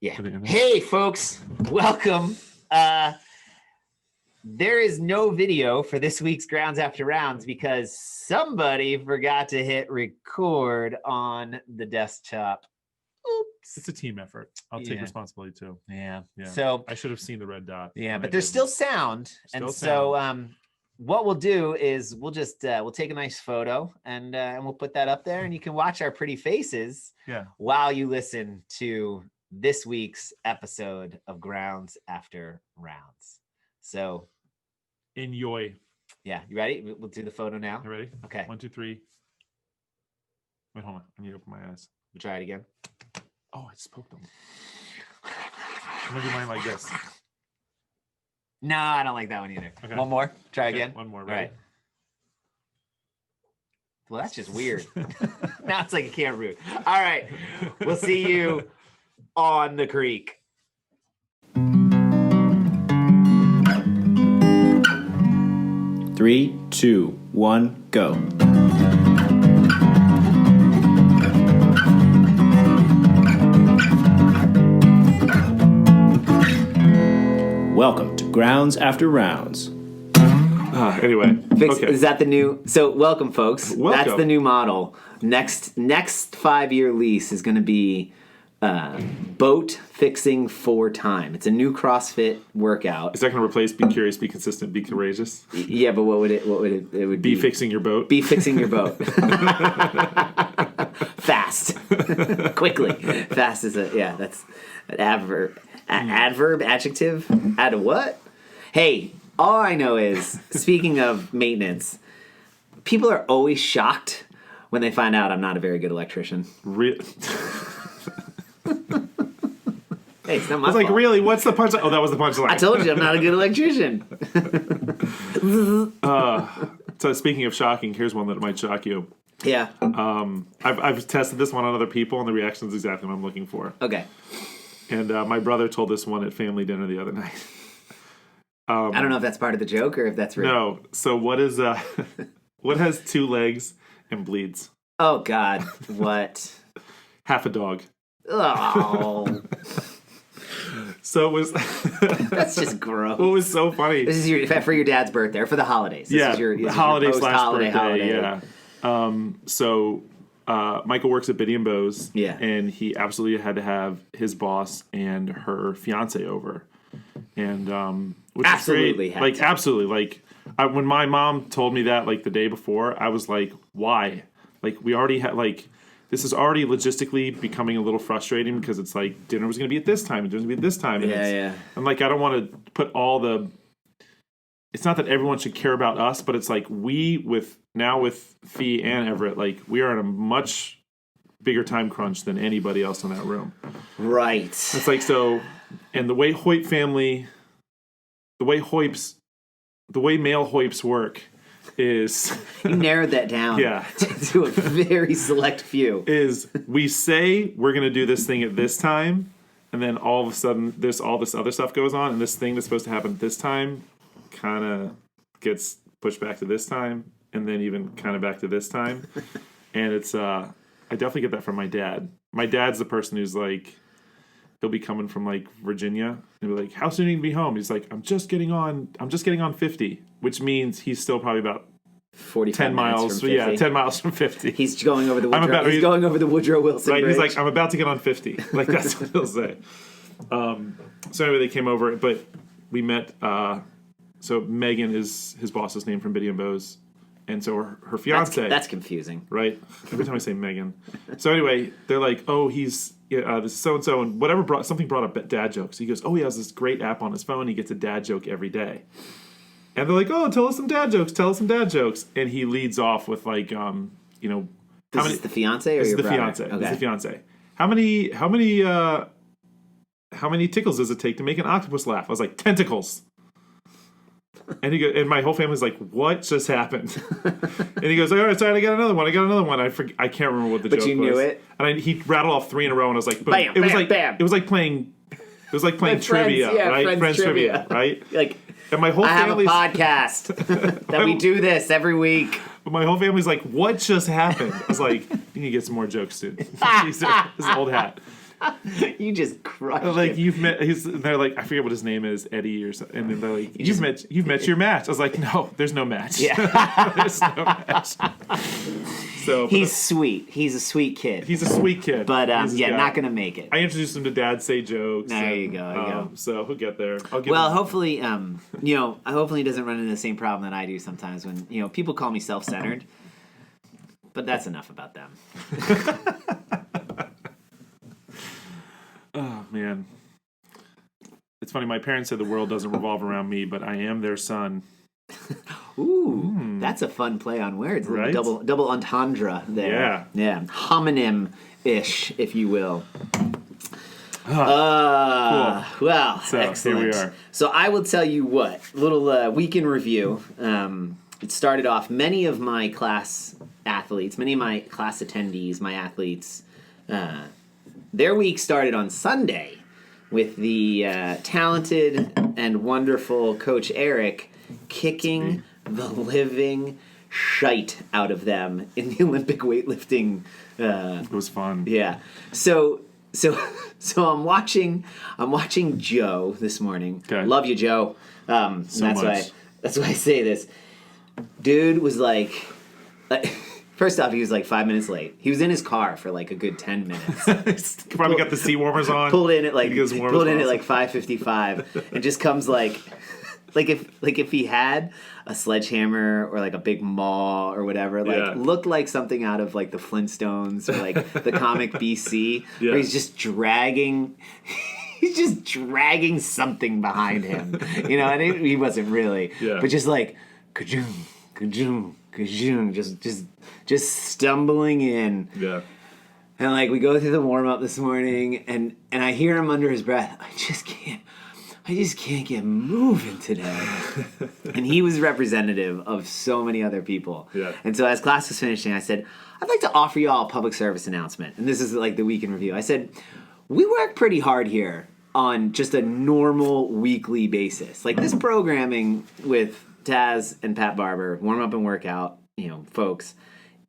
Yeah. Hey, folks. Welcome. There is no video for this week's Grounds After Rounds because somebody forgot to hit record on the desktop. Oops. It's a team effort. I'll take responsibility too. Yeah. Yeah. So I should have seen the red dot. Yeah, but there's still sound. So what we'll do is we'll just we'll take a nice photo and we'll put that up there, and you can watch our pretty faces while you listen to this week's episode of Grounds After Rounds. So enjoy. Yeah, you ready? We'll do the photo now. You ready? Okay. 1, 2, 3. Wait, hold on. I need to open my eyes. We'll try it again. Oh, I just poked them. I'm gonna do mine like this. No, I don't like that one either. Okay. One more. Try again. One more. Ready? All right. Well, that's just weird. Now it's like a camera root. All right. We'll see you on the creek. 3, 2, 1, go. Welcome to Grounds After Rounds. Anyway, okay. Is that the new? So welcome, folks. Welcome. That's the new model. Next 5-year lease is going to be boat fixing for time. It's a new CrossFit workout. Is that going to replace be curious, be consistent, be courageous? Yeah, but what would it be? Fixing your boat. Be fixing your boat. Fast, quickly. Fast is that's an adverb. Adverb, adjective, add a what? Hey, all I know is, speaking of maintenance, people are always shocked when they find out I'm not a very good electrician. Hey, it's not my fault. Like, really? What's the punchline? Oh, that was the punchline. I told you I'm not a good electrician. So speaking of shocking, here's one that might shock you. Yeah. I've tested this one on other people, and the reaction is exactly what I'm looking for. Okay. And my brother told this one at family dinner the other night. I don't know if that's part of the joke or if that's real. No. So what is what has 2 legs and bleeds? Oh God! What? Half a dog. Oh. So it was. That's just gross. What was so funny? This is for your dad's birthday or for the holidays. This is your holiday / holiday. Yeah. So Michael works at Biddy and Bowes. Yeah. And he absolutely had to have his boss and her fiance over, and which absolutely is great. Absolutely. When my mom told me that the day before, I was like, why? We already had this is already logistically becoming a little frustrating because it's dinner was going to be at this time and dinner was going to be at this time. And I'm I don't want to put all the. It's not that everyone should care about us, but it's we with Fee and Everett, we are in a much bigger time crunch than anybody else in that room. Right. It's so, and the way Hoyt family, the way male Hoyps work is... You narrowed that down to a very select few. Is we say we're going to do this thing at this time, and then all of a sudden all this other stuff goes on, and this thing that's supposed to happen at this time kind of gets pushed back to this time, and then even kind of back to this time. And it's I definitely get that from my dad. My dad's the person who's he'll be coming from Virginia and be how soon are you gonna be home? He's I'm just getting on 50, which means he's still probably about 10 miles. From 50. 10 miles from 50. He's going over the Woodrow. Going over the Woodrow Wilson Bridge. He's I'm about to get on 50. That's what he'll say. So anyway, they came over, but we met. So Megan is his boss's name from Biddy and Bowes, and so her fiance. That's confusing, right? Every time I say Megan. So anyway, they're oh, he's this is so and so, and whatever brought up dad jokes. He goes, oh, he has this great app on his phone. He gets a dad joke every day, and they're oh, tell us some dad jokes. Tell us some dad jokes, and he leads off with This is the fiance or your brother? Fiance. Okay. This is the fiance. How many tickles does it take to make an octopus laugh? I was tentacles. And he goes, and my whole family's what just happened? And he goes, all right, sorry, I got another one. I can't remember what the joke was. But you knew it. And he rattled off 3 in a row, and I was boom. Bam, it was bam. It was playing trivia, right? Friends trivia, right? And my whole family's... I have a podcast that we do this every week. But my whole family's what just happened? I was you need to get some more jokes, dude. This is old hat. You just crushed like it. you've met. They're like, I forget what his name is, Eddie or something. And then they're like, you've met your match. I was like, no, there's no match. Yeah. There's no match. So he's sweet. He's a sweet kid. He's a sweet kid. But not gonna make it. I introduced him to Dad Say Jokes. There you go. So he'll get there. Hopefully, hopefully he doesn't run into the same problem that I do sometimes when people call me self-centered. But that's enough about them. Oh man, it's funny. My parents said the world doesn't revolve around me, but I am their son. Ooh, that's a fun play on words. Right? Double entendre there. Yeah. Homonym-ish, if you will. Cool. Well, so, excellent. Here we are. So I will tell you what, little week in review. It started off, many of my class athletes, many of my class attendees, my athletes, their week started on Sunday with the talented and wonderful Coach Eric kicking the living shite out of them in the Olympic weightlifting. It was fun. Yeah. So I'm watching Joe this morning. Okay. Love you, Joe. That's much. That's why I say this. Dude was like first off, he was like 5 minutes late. He was in his car for like a good 10 minutes. Probably got the seat warmers on. Pulled in at like 5:55 and just comes like if he had a sledgehammer or like a big maul or whatever, looked like something out of like the Flintstones or like the comic BC, where he's just dragging something behind him, and he wasn't really, but just like ka-joom, ka-joom, ka-joom, just stumbling in. Yeah. And like we go through the warm up this morning, and I hear him under his breath, I just can't get moving today. And he was representative of so many other people. Yeah. And so as class was finishing, I said, I'd like to offer you all a public service announcement. And this is like the week in review. I said, we work pretty hard here on just a normal weekly basis. Like this programming with Taz and Pat Barber, warm up and workout, folks,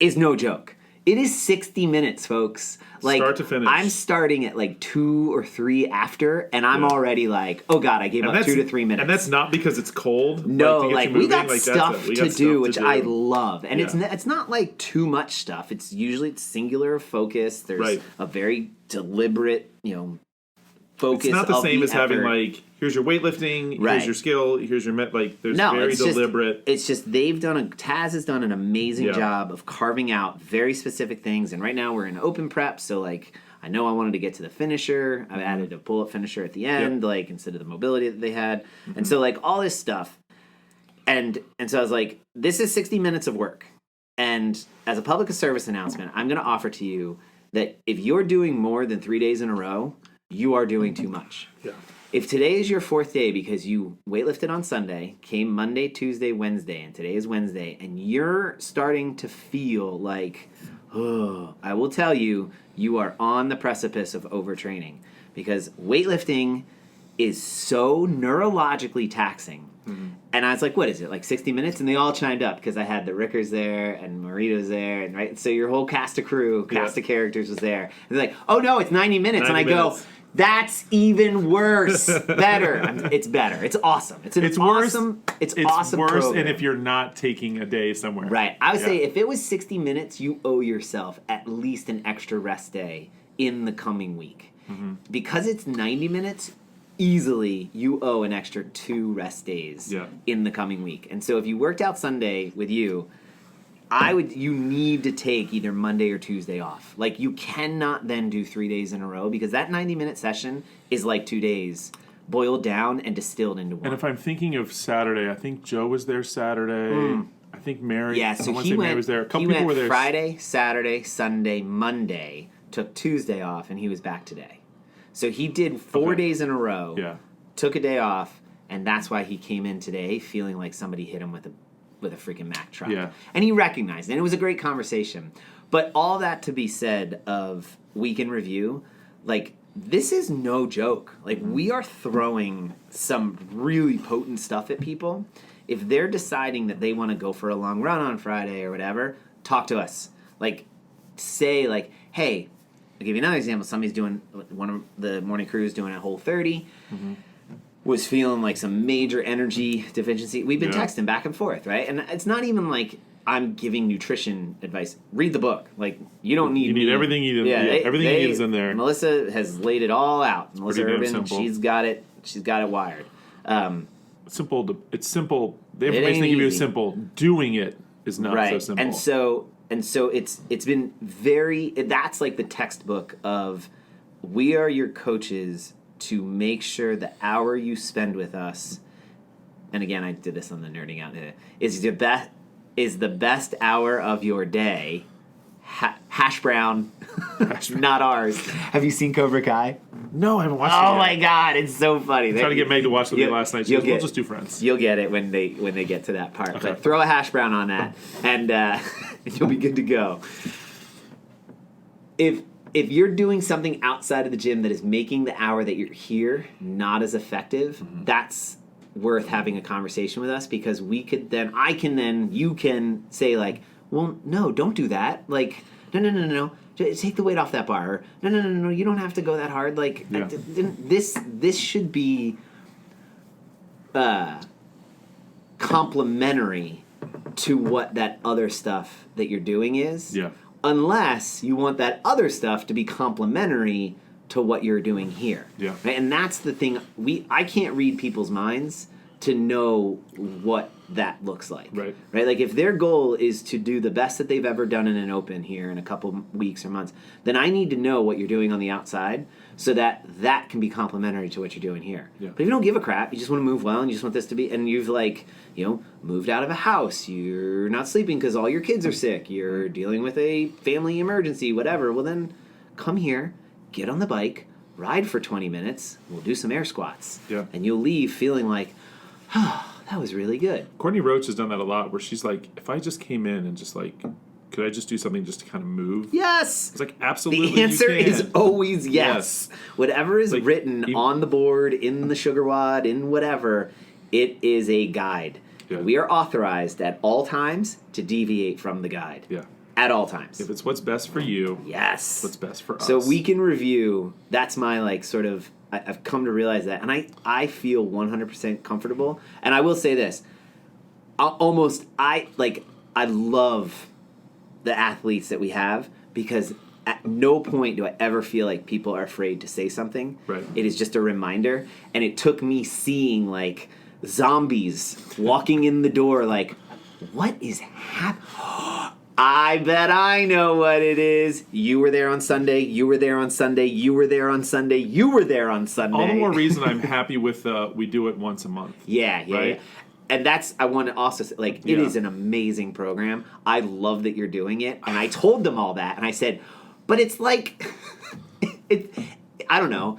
is no joke. It is 60 minutes, folks. Like, start to finish. I'm starting at like 2 or 3 after, and I'm already like, oh God, I gave up 2 to 3 minutes. And that's not because it's cold. No, like we got stuff to do, which I love. And Yeah. it's not like too much stuff. It's usually singular focus. There's a very deliberate, focus. It's not the same as effort. having like, here's your weightlifting, here's your skill, here's your there's very deliberate. It's just Taz has done an amazing job of carving out very specific things. And right now we're in open prep, so like I know I wanted to get to the finisher. I've added a pull-up finisher at the end, like instead of the mobility that they had. Mm-hmm. And so like all this stuff. And so I was like, this is 60 minutes of work. And as a public service announcement, I'm going to offer to you that if you're doing more than 3 days in a row, you are doing too much. Yeah. If today is your 4th day because you weightlifted on Sunday, came Monday, Tuesday, Wednesday, and today is Wednesday, and you're starting to feel like, oh, I will tell you, you are on the precipice of overtraining because weightlifting is so neurologically taxing. Mm-hmm. And I was like, what is it, like 60 minutes? And they all chimed up because I had the Rickers there and Marito's there. And right, so your whole cast of characters was there. And they're like, oh no, it's 90 minutes. 90 and I minutes. go, that's even worse. Better. It's better. It's awesome. It's awesome. It's awesome. Worse, program. and if you're not taking a day somewhere, right? I would say if it was 60 minutes, you owe yourself at least an extra rest day in the coming week. Mm-hmm. Because it's 90 minutes. Easily, you owe an extra 2 rest days in the coming week. And so, if you worked out Sunday with you need to take either Monday or Tuesday off. Like, you cannot then do 3 days in a row because that 90-minute session is like 2 days boiled down and distilled into one. And if I'm thinking of Saturday, I think Joe was there Saturday. I think Mary. Yeah, so Mary was there. A couple people were there. Friday, Saturday, Sunday, Monday. Took Tuesday off, and he was back today. So he did 4 days in a row, took a day off, and that's why he came in today feeling like somebody hit him with a freaking Mack truck. Yeah. And he recognized it, and it was a great conversation. But all that to be said of Week in Review, like, this is no joke. Like, we are throwing some really potent stuff at people. If they're deciding that they want to go for a long run on Friday or whatever, talk to us. Like, say, like, hey, I'll give you another example. Somebody's doing, one of the morning crew is doing a whole 30, was feeling like some major energy deficiency. We've been texting back and forth, right? And it's not even like I'm giving nutrition advice. Read the book. Like, you don't need... You need everything you need. Everything you need is in there. Melissa has laid it all out. Melissa Urban, simple. she's got it wired. It's simple. The information they give you is simple. Doing it is not so simple. And so it's been very... That's like the textbook of, we are your coaches to make sure the hour you spend with us, and again, I did this on the Nerding Out, is the best hour of your day. Hash brown, not ours. Have you seen Cobra Kai? No, I haven't watched it yet. Oh my God, it's so funny. I tried to get Meg to watch it last night. We'll just do Friends. You'll get it when they get to that part. Okay. But throw a hash brown on that, and you'll be good to go. If you're doing something outside of the gym that is making the hour that you're here not as effective, that's worth having a conversation with us, because you can say like, well, no, don't do that. Like, no. Take the weight off that bar. No, you don't have to go that hard. Like, this should be complementary to what that other stuff that you're doing is. Yeah. Unless you want that other stuff to be complementary to what you're doing here. Yeah. Right? And that's the thing. I can't read people's minds to know what that looks like. Right. Like, if their goal is to do the best that they've ever done in an open here in a couple weeks or months, then I need to know what you're doing on the outside so that can be complementary to what you're doing here. Yeah. But if you don't give a crap, you just want to move well and you just want this to be, and you've moved out of a house, you're not sleeping because all your kids are sick, you're dealing with a family emergency, whatever, well then come here, get on the bike, ride for 20 minutes, we'll do some air squats. Yeah. And you'll leave feeling like, oh, that was really good. Courtney Roach has done that a lot, where she's like, if I just came in and just like, could I just do something just to kind of move? Yes! It's like, absolutely. The answer is always yes. Whatever is like, written on the board, in the sugar wad, in whatever, it is a guide. Yeah. We are authorized at all times to deviate from the guide. Yeah. At all times. If it's what's best for you, yes, what's best for us. So we can review. That's my I've come to realize that, and I feel 100% comfortable. And I will say this: I love the athletes that we have, because at no point do I ever feel like people are afraid to say something. Right. It is just a reminder, and it took me seeing like zombies walking in the door, like, what is happening? I bet I know what it is. You were there on Sunday. You were there on Sunday. You were there on Sunday. You were there on Sunday. All the more reason I'm happy with we do it once a month. Yeah. Right? And I want to also say, like, it is an amazing program. I love that you're doing it. And I told them all that. And I said, but it's like, I don't know.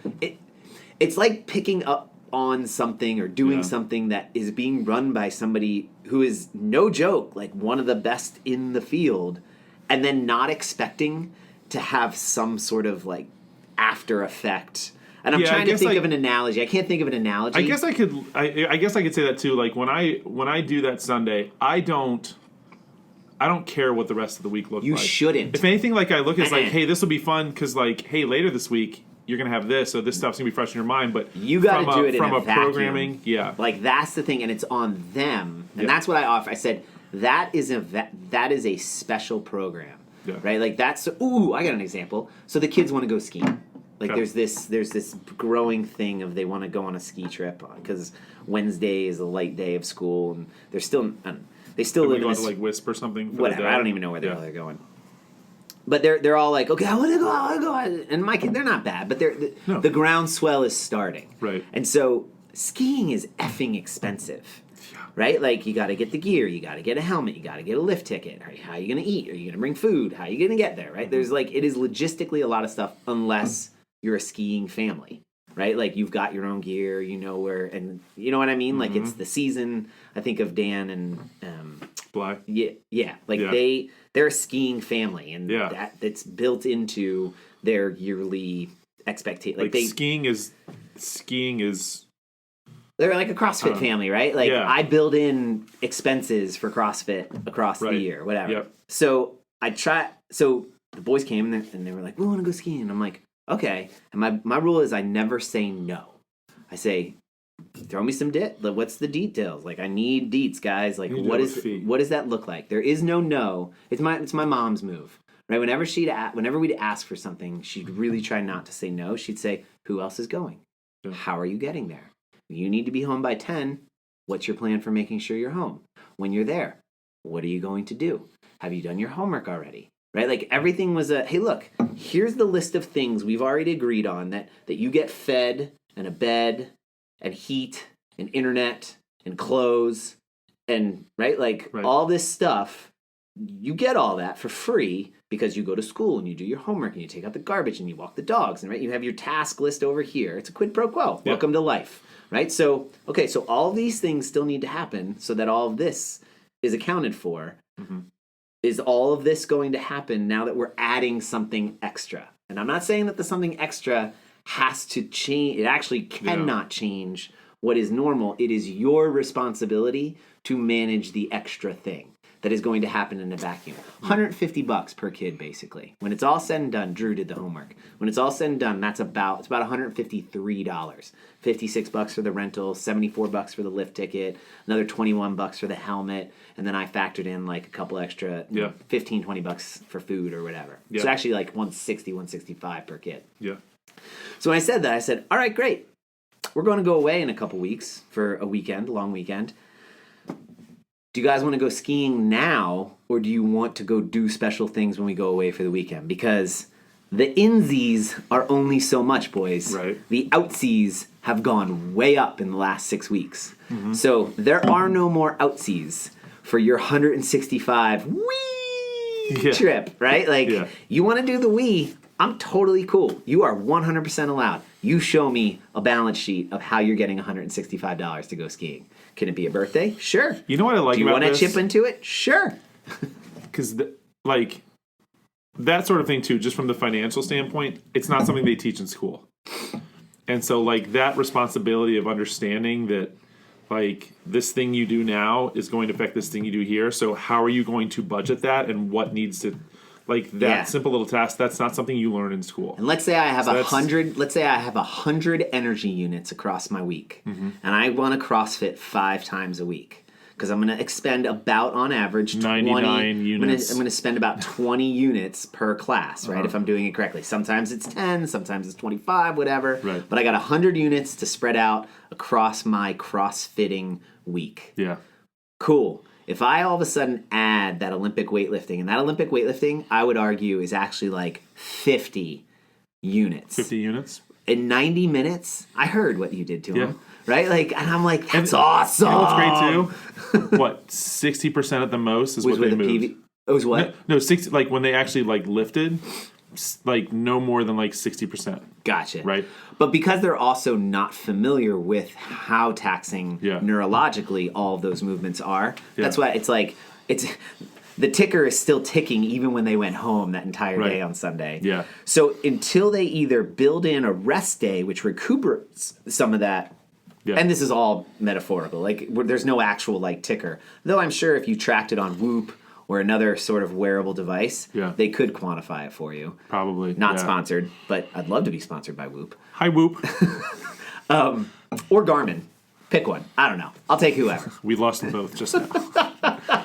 It's like picking up on something or doing something that is being run by somebody who is, no joke, like one of the best in the field, and then not expecting to have some sort of like after effect. And I'm trying to think of an analogy. I can't think of an analogy. I guess I could. I guess I could say that too. Like when I do that Sunday, I don't care what the rest of the week looks like. You shouldn't. If anything, like I look at like, hey, this will be fun because like, hey, later this week you're gonna have this, so this stuff's gonna be fresh in your mind. But you got to do it from in a vacuum. Programming. Yeah, like that's the thing, and it's on them, and that's what I offer. I said that is a special program, right? Like that's. Ooh, I got an example. So the kids want to go skiing. Like there's this growing thing of they want to go on a ski trip because Wednesday is a light day of school, and they're still they still live in to like Wisp or something. Whatever, I don't even know where they're going. But they're all like, okay, I want to go. And my kids, they're not bad, but the groundswell is starting. Right. And so skiing is effing expensive. Yeah. Right? Like, you got to get the gear. You got to get a helmet. You got to get a lift ticket. How are you going to eat? Are you going to bring food? How are you going to get there? Right? There's like, it is logistically a lot of stuff unless you're a skiing family. Right? Like, you've got your own gear. You know where, and you know what I mean? Mm-hmm. Like, it's the season. I think of Dan and Bly. Yeah. Like, they're a skiing family, and that's built into their yearly expectation. Like skiing is. They're like a CrossFit family, right? Like I build in expenses for CrossFit across the year, whatever. Yep. So I try. So the boys came and they were like, we want to go skiing. And I'm like, okay. And my rule is I never say no. I say, throw me some what's the details? Like, I need deets, guys. Like, what does that look like? There is no. It's my mom's move, right? Whenever we'd ask for something, she'd really try not to say no. She'd say, who else is going? Yeah. How are you getting there? You need to be home by 10. What's your plan for making sure you're home? When you're there, what are you going to do? Have you done your homework already? Right? Like, everything was hey, look, here's the list of things we've already agreed on that you get fed and a bed and heat and internet and clothes and right. All this stuff, you get all that for free because you go to school and you do your homework and you take out the garbage and you walk the dogs and right, you have your task list over here. It's a quid pro quo. Yeah. Welcome to life, right? So all these things still need to happen so that all of this is accounted for. Mm-hmm. Is all of this going to happen now that we're adding something extra? And I'm not saying that the something extra has to change. It actually cannot change what is normal. It is your responsibility to manage the extra thing that is going to happen in a vacuum. $150 per kid, basically. When it's all said and done, Drew did the homework. When it's all said and done, it's about $153. $56 for the rental, $74 for the lift ticket, another $21 for the helmet, and then I factored in like a couple extra, $15-20 for food or whatever. Yeah. So actually like $165 per kid. Yeah. So when I said that, I said, all right, great. We're going to go away in a couple weeks for a weekend, long weekend. Do you guys want to go skiing now, or do you want to go do special things when we go away for the weekend? Because the insies are only so much, boys. Right. The outsies have gone way up in the last 6 weeks. Mm-hmm. So there are no more outsies for your 165 trip, right? Like, you want to do the wee, I'm totally cool. You are 100% allowed. You show me a balance sheet of how you're getting $165 to go skiing. Can it be a birthday? Sure. You know what I like about this? Do you want to chip into it? Sure. Because, that sort of thing, too, just from the financial standpoint, it's not something they teach in school. And so, that responsibility of understanding that, this thing you do now is going to affect this thing you do here. So how are you going to budget that and what needs to... simple little task, that's not something you learn in school. And let's say I have 100 energy units across my week. Mm-hmm. And I want to CrossFit 5 times a week. Because I'm going to expend about, on average, 99 units. I'm going to spend about 20 units per class, right? If I'm doing it correctly. Sometimes it's 10, sometimes it's 25, whatever. Right. But I got 100 units to spread out across my CrossFitting week. Yeah. Cool. If I all of a sudden add that Olympic weightlifting, and that Olympic weightlifting, I would argue, is actually 50 units. 50 units? In 90 minutes, I heard what you did to him. Right? And I'm like, that's awesome. You know what's great, too? What, 60% at the most is what they moved. It was what? No, 60, when they actually, lifted, no more than, 60%. Gotcha. Right? But because they're also not familiar with how taxing neurologically all of those movements are, that's why it's the ticker is still ticking even when they went home that entire day on Sunday. Yeah. So until they either build in a rest day, which recuperates some of that, and this is all metaphorical, there's no actual ticker. Though I'm sure if you tracked it on Whoop or another sort of wearable device, they could quantify it for you. Probably. Not sponsored, but I'd love to be sponsored by Whoop. Hi, Whoop. Or Garmin. Pick one. I don't know. I'll take whoever. We lost them both just now.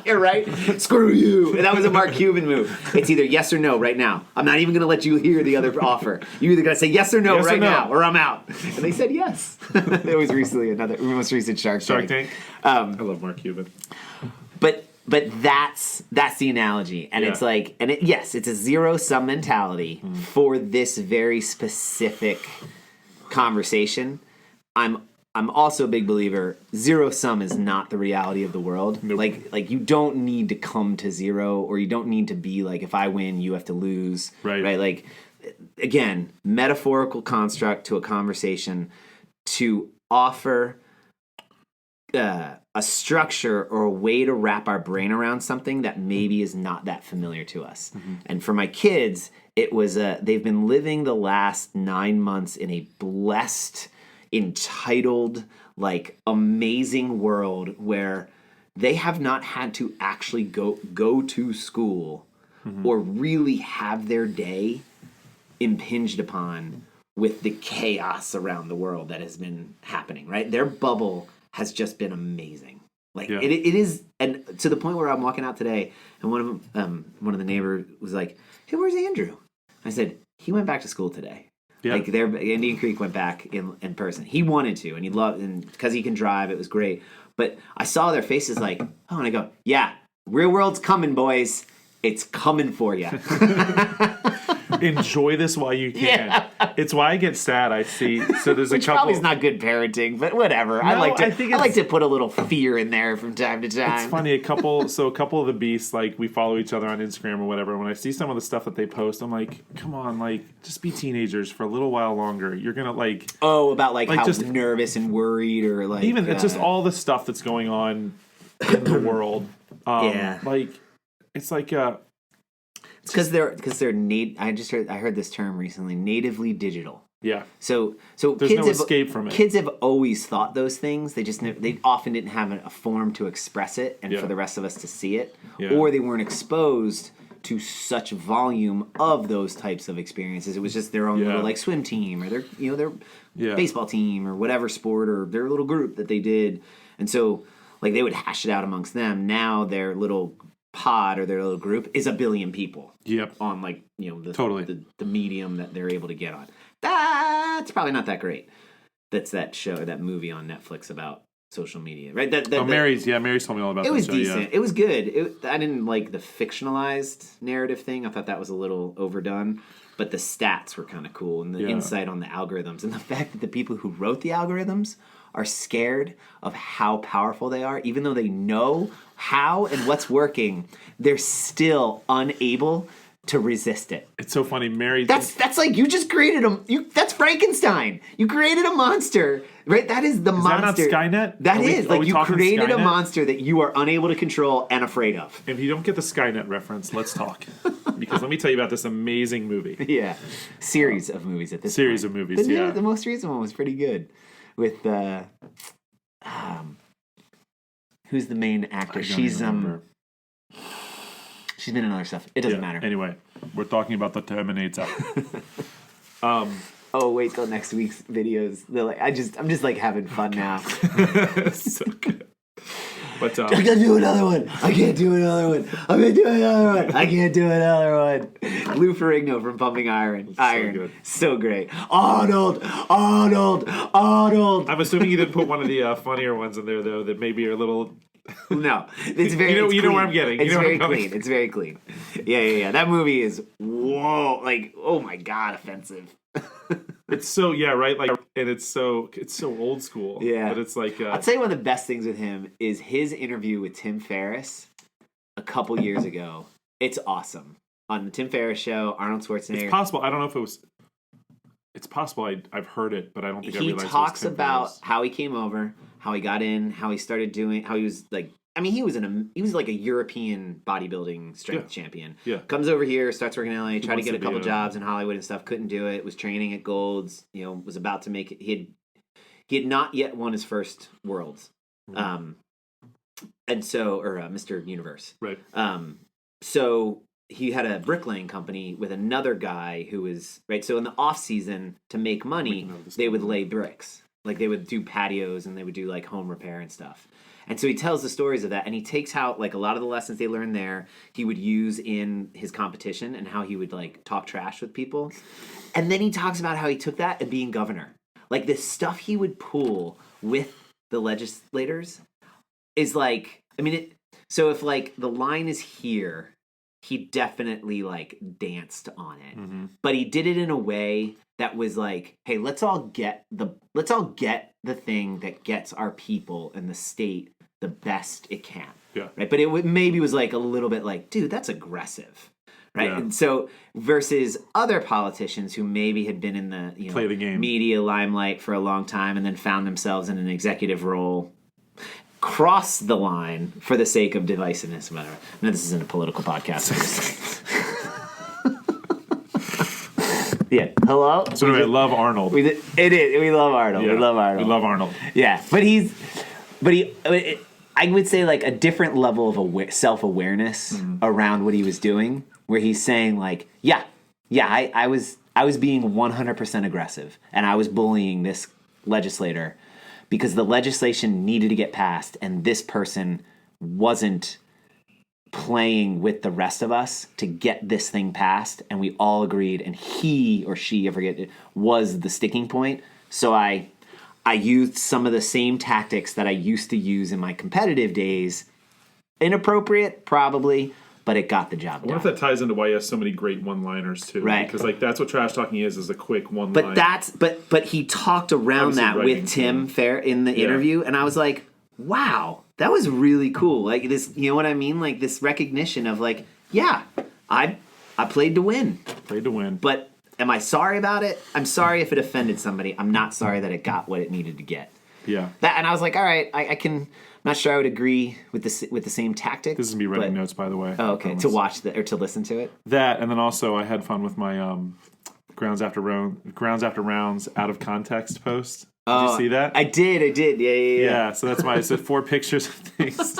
You're right. Screw you. That was a Mark Cuban move. It's either yes or no right now. I'm not even going to let you hear the other offer. You're either going to say yes or no now, or I'm out. And they said yes. It was recently most recent Shark Tank. I love Mark Cuban. But that's the analogy, and it's it's a zero-sum mentality for this very specific conversation. I'm also a big believer, zero-sum is not the reality of the world. Nope. You don't need to come to zero, or you don't need to be if I win, you have to lose. Right? Again, metaphorical construct to a conversation to offer a structure or a way to wrap our brain around something that maybe is not that familiar to us. Mm-hmm. And for my kids, it was they've been living the last 9 months in a blessed, entitled, amazing world where they have not had to actually go to school or really have their day impinged upon with the chaos around the world that has been happening, right? Their bubble has just been amazing. Like it is, and to the point where I'm walking out today, and one of the neighbors was like, "Hey, where's Andrew?" I said, "He went back to school today." Yeah. Like Indian Creek went back in person. He wanted to, and he loved, and because he can drive, it was great. But I saw their faces like, oh, and I go, yeah, real world's coming, boys. It's coming for you. Enjoy this while you can. Yeah. It's why I get sad. I see. So there's Which a couple. Probably is not good parenting, but whatever. No, I like to put a little fear in there from time to time. It's funny. A couple of the beasts, like we follow each other on Instagram or whatever. When I see some of the stuff that they post, I'm like, come on, like just be teenagers for a little while longer. You're gonna about how just nervous and worried or like even it's just all the stuff that's going on in the world. Like it's like it's because they're I heard this term recently, natively digital. Yeah. So there's kids no escape from it. Kids have always thought those things. They often didn't have a form to express it, and for the rest of us to see it, or they weren't exposed to such volume of those types of experiences. It was just their own little like swim team or their baseball team or whatever sport or their little group that they did, and so like they would hash it out amongst them. Now their little pod or their little group is 1 billion people. Yep. On the medium that they're able to get on. That's probably not that great. That's that movie on Netflix about social media, right? Mary's told me all about that. It was decent. Yeah. It was good. I didn't like the fictionalized narrative thing. I thought that was a little overdone. But the stats were kind of cool and the insight on the algorithms and the fact that the people who wrote the algorithms are scared of how powerful they are, even though they know how and what's working, they're still unable to resist it. It's so funny, Mary. That's like you just created that's Frankenstein. You created a monster, right? That is the monster. Is that not Skynet? That is like you created Skynet? A monster that you are unable to control and afraid of. If you don't get the Skynet reference, let's talk. Because let me tell you about this amazing movie. Yeah, series of movies at this series point. Of movies. The most recent one was pretty good. With who's the main actor? She's been in other stuff. It doesn't matter. Anyway, we're talking about the Terminator. Oh, wait till next week's videos. I'm just like having fun now. So good. But I gotta do another one. I can't do another one. I'm gonna do another one. I can't do another one. Lou Ferrigno from Pumping Iron. So good. So great. Arnold. I'm assuming you didn't put one of the funnier ones in there though that maybe are a little. No, it's very. You know where I'm getting. It's very clean. It's very clean. Yeah. That movie is oh my god, offensive. It's so right, like, and it's so old school. Yeah, but it's like I'll tell you one of the best things with him is his interview with Tim Ferriss a couple years ago. It's awesome on the Tim Ferriss show. Arnold Schwarzenegger. It's possible. I don't know if it was. It's possible. I've heard it, but I don't think I realized. He talks about how he came over, how he got in, how he started doing, how he was like. I mean, he was like a European bodybuilding strength champion. Yeah. Comes over here, starts working in LA, tried to get a couple jobs in Hollywood and stuff, couldn't do it, was training at Gold's, was about to make it. He had not yet won his first Worlds. Mm-hmm. And so, or Mr. Universe. Right. So he had a bricklaying company with another guy who was, right, so in the off season, to make money, they would lay bricks. Like they would do patios and they would do like home repair and stuff. And so he tells the stories of that, and he takes out like a lot of the lessons they learned there he would use in his competition and how he would like talk trash with people. And then he talks about how he took that and being governor. Like the stuff he would pull with the legislators is like, I mean, so if like the line is here, he definitely like danced on it. Mm-hmm. But he did it in a way that was like, hey, let's all get the thing that gets our people and the state the best it can. Yeah. Right. But it maybe was like a little bit like, dude, that's aggressive. Right. Yeah. And so versus other politicians who maybe had been in the, play the game media limelight for a long time and then found themselves in an executive role, cross the line for the sake of divisiveness or whatever. No, this isn't a political podcast. Yeah. Hello? So anyway, I love Arnold. We love Arnold. Yeah. We love Arnold. We love Arnold. Yeah. I would say like a different level of self-awareness around what he was doing where he's saying like, I was being 100% aggressive, and I was bullying this legislator because the legislation needed to get passed, and this person wasn't playing with the rest of us to get this thing passed, and we all agreed, and he or she, I forget, was the sticking point. So I used some of the same tactics that I used to use in my competitive days. Inappropriate, probably, but it got the job done. I wonder if that ties into why he has so many great one-liners too. Right. Because like that's what trash talking is a quick one-line. But he talked around that with Tim Fair in the interview, and I was like, wow, that was really cool. Like this, you know what I mean? Like this recognition of like, yeah, I played to win. Played to win. But am I sorry about it? I'm sorry if it offended somebody. I'm not sorry that it got what it needed to get. Yeah. And I was like, all right, I can. I'm not sure I would agree with the same tactic. This is me writing notes, by the way. Oh, okay. To watch or to listen to it. That, and then also I had fun with my grounds after rounds out of context post. Did you see that? I did. Yeah. Yeah. So that's why I said 4 pictures of things.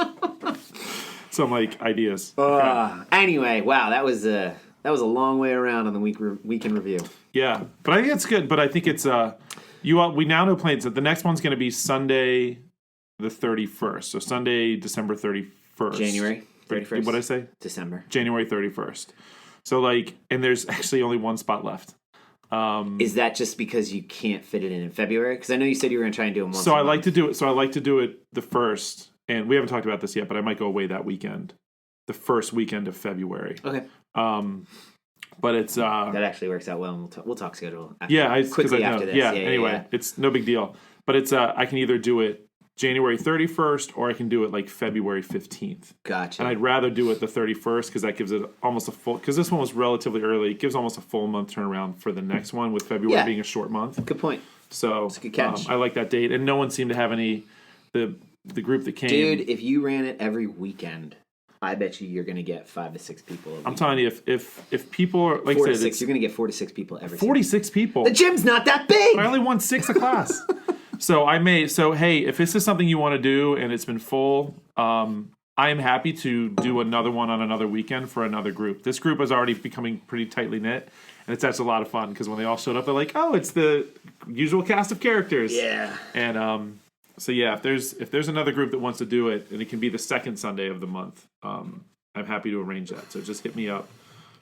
So I'm like ideas. Okay. Anyway, wow, that was a long way around on the weekend review. Yeah, but I think it's good. But I think it's we now know plans. So the next one's going to be Sunday, the 31st. So Sunday, December 31st. January 31st. What did I say? December. January 31st. So like, and there's actually only one spot left. Is that just because you can't fit it in February? Because I know you said you were going to try and do them once. So I like to do it. So I like to do it the first, and we haven't talked about this yet, but I might go away that weekend, the first weekend of February. Okay. But it's that actually works out well, and we'll talk schedule. After, quickly after this. Yeah. Anyway, it's no big deal. But it's I can either do it January 31st or I can do it like February 15th. Gotcha. And I'd rather do it the 31st because that gives it almost a full. Because this one was relatively early. It gives almost a full month turnaround for the next one, with February being a short month. Good point. So that's a good catch. I like that date, and no one seemed to have any. The group that came. Dude, if you ran it every weekend, I bet you're going to get 5 to 6 people. I'm telling you, if people are like 4 to 6, you're going to get 4 to 6 people every. 46 people. The gym's not that big. I only won 6 a class. So hey, if this is something you want to do and it's been full, I am happy to do another one on another weekend for another group. This group is already becoming pretty tightly knit, and it's actually a lot of fun because when they all showed up, they're like, "Oh, it's the usual cast of characters." Yeah. And so yeah, if there's another group that wants to do it, and it can be the second Sunday of the month, I'm happy to arrange that. So just hit me up.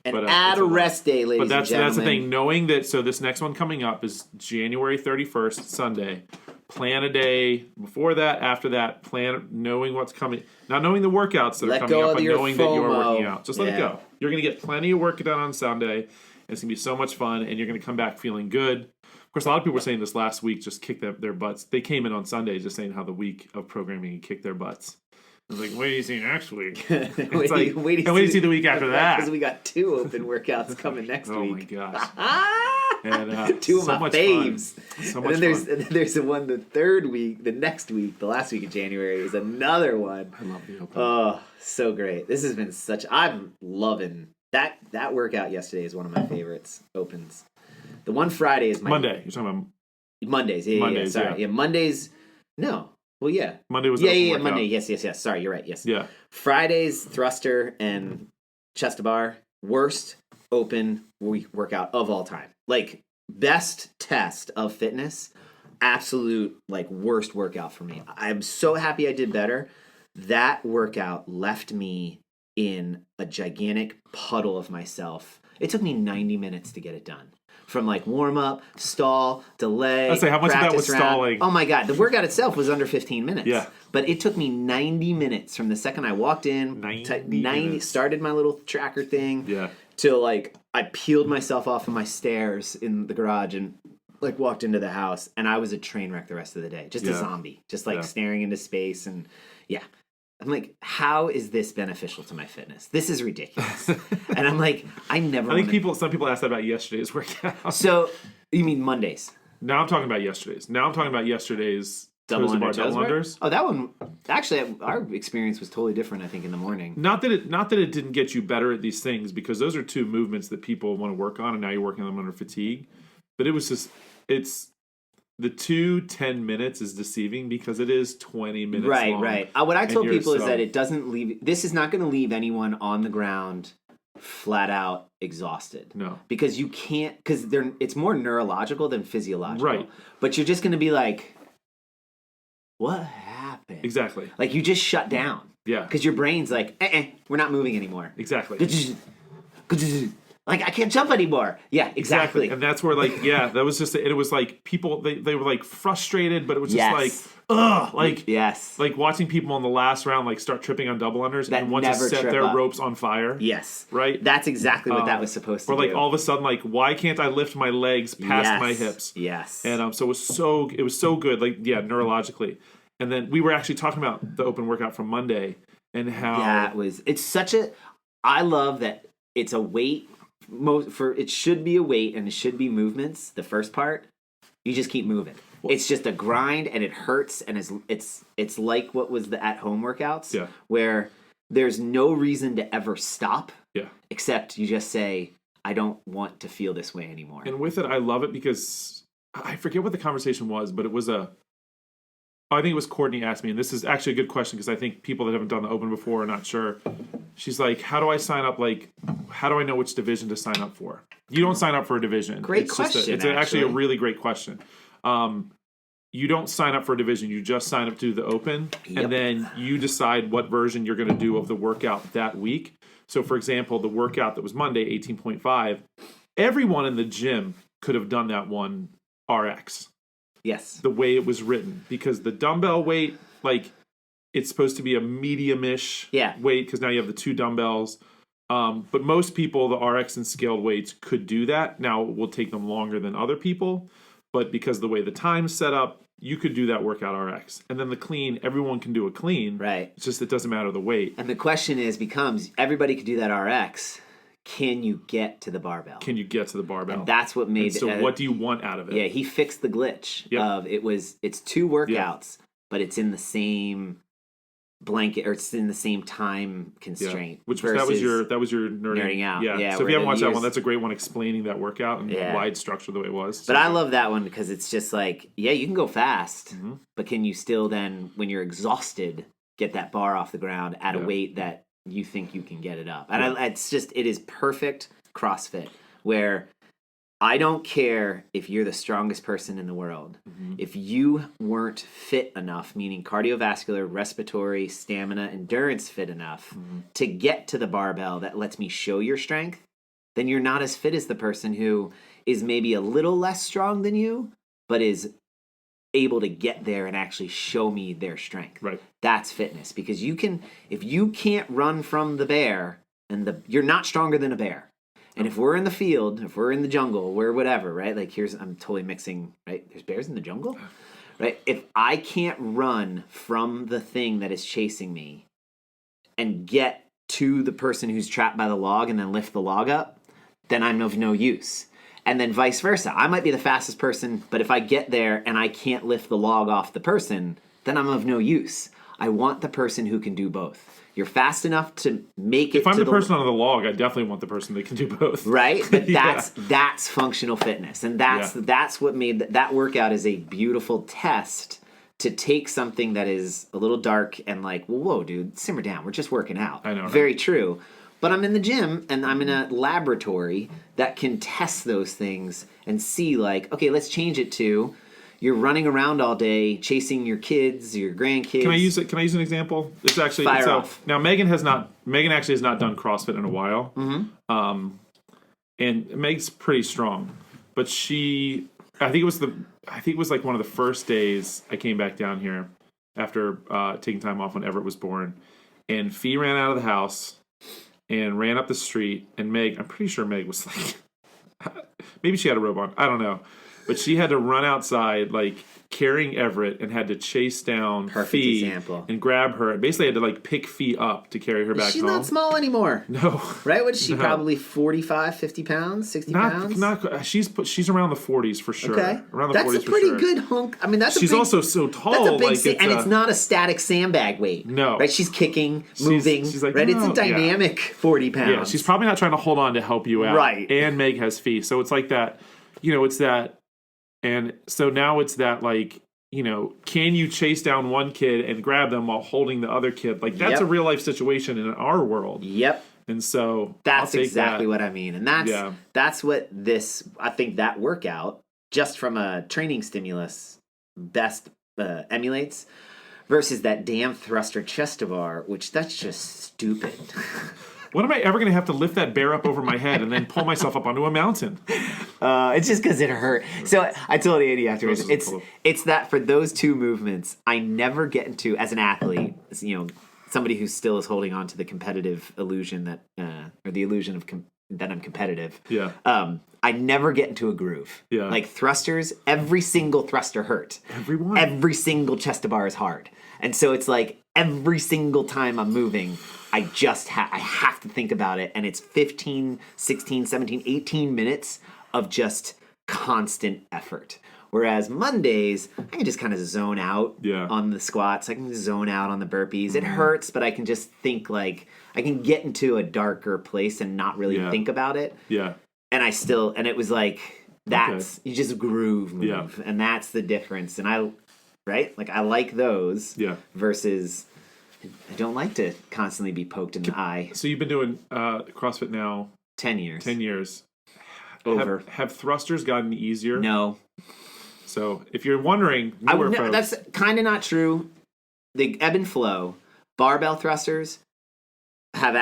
And add a rest day, ladies and gentlemen. But that's the thing. Knowing that, so this next one coming up is January 31st, Sunday. Plan a day before that, after that. Plan knowing what's coming. Not knowing the workouts that are coming up, but knowing that you're working out. Just let it go. You're going to get plenty of work done on Sunday. It's going to be so much fun, and you're going to come back feeling good. Of course, a lot of people were saying this last week, just kick their butts. They came in on Sunday just saying how the week of programming kicked their butts. I was like, wait do you see next week? It's like, wait do you see the week after that? Because we got 2 open workouts coming next week. Oh my gosh. And, 2 of my faves. So much fun. And then there's the one the next week, the last week of January is another one. I love the open. Oh, so great. This has been I'm loving that workout yesterday is one of my favorites. Opens. The one Friday is Monday. You're talking about Mondays. Yeah, sorry. Yeah, Mondays. No. Well, yeah. Monday was Monday. Yes. Sorry, you're right. Yes. Yeah. Fridays, thruster and chest to bar, worst open workout of all time. Like best test of fitness, absolute like worst workout for me. I'm so happy I did better. That workout left me in a gigantic puddle of myself. It took me 90 minutes to get it done. From like warm up, stall, delay. Let's say how much of that was stalling? Oh my god, the workout itself was under 15 minutes. Yeah, but it took me 90 minutes from the second I walked in. 90 started my little tracker thing. Yeah. Till like I peeled myself off of my stairs in the garage and like walked into the house, and I was a train wreck the rest of the day. Just a zombie, just like staring into space, and I'm like, how is this beneficial to my fitness? This is ridiculous. And I'm like, I think some people asked that about yesterday's workout. So, you mean Mondays? Now I'm talking about yesterday's. Double unders. Oh, that one, actually, our experience was totally different, I think, in the morning. Not that it didn't get you better at these things, because those are 2 movements that people want to work on, and now you're working on them under fatigue. But it was just, the 10 minutes is deceiving because it is 20 minutes long. Right. What I told people is that it doesn't leave. This is not going to leave anyone on the ground flat out exhausted. No. Because you can't, because it's more neurological than physiological. Right. But you're just going to be like, what happened? Exactly. Like you just shut down. Yeah. Because your brain's like, we're not moving anymore. Exactly. Like, I can't jump anymore. Yeah, exactly. And that's where, like, that was just, it was like people, they were like frustrated, but it was just like, ugh. Like, like watching people in the last round, like, start tripping on double unders and want to set their ropes on fire. Yes. Right? That's exactly what that was supposed to do. Or, like, all of a sudden, like, why can't I lift my legs past my hips? Yes. And so it was so good, like, neurologically. And then we were actually talking about the open workout from Monday and how it's such a, I love that it's a weight. It should be a weight and it should be movements. The first part, you just keep moving. It's just a grind and it hurts and it's like what was the at-home workouts where there's no reason to ever stop except you just say, I don't want to feel this way anymore. And with it, I love it because I forget what the conversation was, but it was I think it was Courtney asked me, and this is actually a good question because I think people that haven't done the open before are not sure. She's like, how do I sign up? Like, how do I know which division to sign up for? You don't sign up for a division. Great question. It's actually a really great question. You don't sign up for a division. You just sign up to the open, and then you decide what version you're going to do of the workout that week. So, for example, the workout that was Monday, 18.5, everyone in the gym could have done that one RX. Yes. The way it was written. Because the dumbbell weight, like, it's supposed to be a medium-ish weight because now you have the two dumbbells. But most people, the RX and scaled weights could do that. Now, it will take them longer than other people. But because of the way the time's set up, you could do that workout RX. And then the clean, everyone can do a clean. Right. It's just it doesn't matter the weight. And the question becomes, everybody could do that RX. Can you get to the barbell? Can you get to the barbell? And that's what made it. So what do you want out of it? Yeah, he fixed the glitch of it's two workouts, but it's in the same blanket or it's in the same time constraint. Which that was your nerding out. Yeah. So if you haven't watched that one, that's a great one explaining that workout and why it's structured the way it was. But I love that one because it's just like, you can go fast, but can you still then, when you're exhausted, get that bar off the ground at a weight that you think you can get it up. And it is perfect CrossFit where I don't care if you're the strongest person in the world. If you weren't fit enough, meaning cardiovascular, respiratory, stamina, endurance fit enough to get to the barbell that lets me show your strength, then you're not as fit as the person who is maybe a little less strong than you, but is able to get there and actually show me their strength. Right. That's fitness because if you can't run from the bear and you're not stronger than a bear. And if we're in the field, if we're in the jungle, we're whatever, right? Like I'm totally mixing, right? There's bears in the jungle, right? If I can't run from the thing that is chasing me and get to the person who's trapped by the log and then lift the log up, then I'm of no use. And then vice versa. I might be the fastest person, but if I get there and I can't lift the log off the person, then I'm of no use. I want the person who can do both. You're fast enough to make it. If I'm the person on the log, I definitely want the person that can do both. Right? But that's functional fitness. And that's what made that workout is a beautiful test to take something that is a little dark and like, well, whoa, dude, simmer down. We're just working out. I know. Right? Very true. But I'm in the gym and I'm in a laboratory that can test those things and see like, okay, let's change it to you're running around all day chasing your kids, your grandkids. Can I use an example? It's actually off. Now Megan actually has not done CrossFit in a while. And Meg's pretty strong. But I think it was like one of the first days I came back down here after taking time off when Everett was born. And Fee ran out of the house and ran up the street, and I'm pretty sure Meg was like, maybe she had a robe on, I don't know. But she had to run outside, like, carrying Everett and had to chase down Fee and grab her. And basically had to, like, pick Fee up to carry her back home. She's not small anymore. No. Right? What is she, probably 45, 50 pounds, 60 pounds? She's around the 40s for sure. Okay. Around the 40s for sure. That's a pretty good hunk. I mean, she's also so tall. That's a big and it's not a static sandbag weight. No. Right? She's kicking, moving. She's like, right? No, it's a dynamic 40 pounds. Yeah, she's probably not trying to hold on to help you out. Right. And Meg has Fee. So it's like that, it's that. And so now it's that, like, can you chase down one kid and grab them while holding the other kid? Like, that's a real life situation in our world. Yep. And so that's exactly what I mean. And that's what I think that workout, just from a training stimulus, best emulates versus that damn thruster chest to bar, which that's just stupid. When am I ever going to have to lift that bear up over my head and then pull myself up onto a mountain? It's just because it hurt. So I told Andy afterwards, it's that for those two movements, I never get into, as an athlete, somebody who still is holding on to the competitive illusion that, or the illusion of that I'm competitive. Yeah. I never get into a groove. Yeah. Like thrusters, every single thruster hurt. Every single chest to bar is hard. And so it's like every single time I'm moving, I have to think about it. And it's 15, 16, 17, 18 minutes of just constant effort. Whereas Mondays, I can just kind of zone out on the squats. I can zone out on the burpees. It hurts, but I can just think I can get into a darker place and not really think about it. Yeah. And it was like, you just groove move. Yeah. And that's the difference. And I like those versus I don't like to constantly be poked in the eye. So you've been doing CrossFit now 10 years. 10 years. Over. Have thrusters gotten easier? No. So if you're wondering, that's kind of not true. The ebb and flow, barbell thrusters have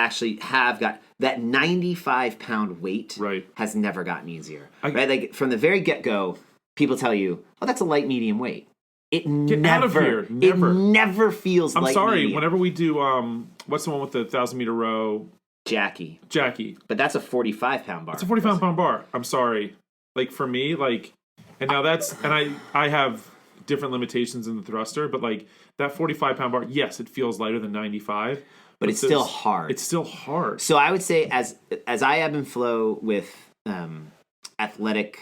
got that 95-pound weight has never gotten easier. Right? Like from the very get-go, people tell you, "Oh, that's a light medium weight." It never feels I'm light sorry, medium. whenever we do what's the one with the 1,000-meter row? Jackie. But that's a 45-pound bar. It's a 45-pound bar. I'm sorry. Like for me, and now I have different limitations in the thruster, but like that 45-pound bar, yes, it feels lighter than 95. But it's still hard. It's still hard. So I would say as I ebb and flow with athletic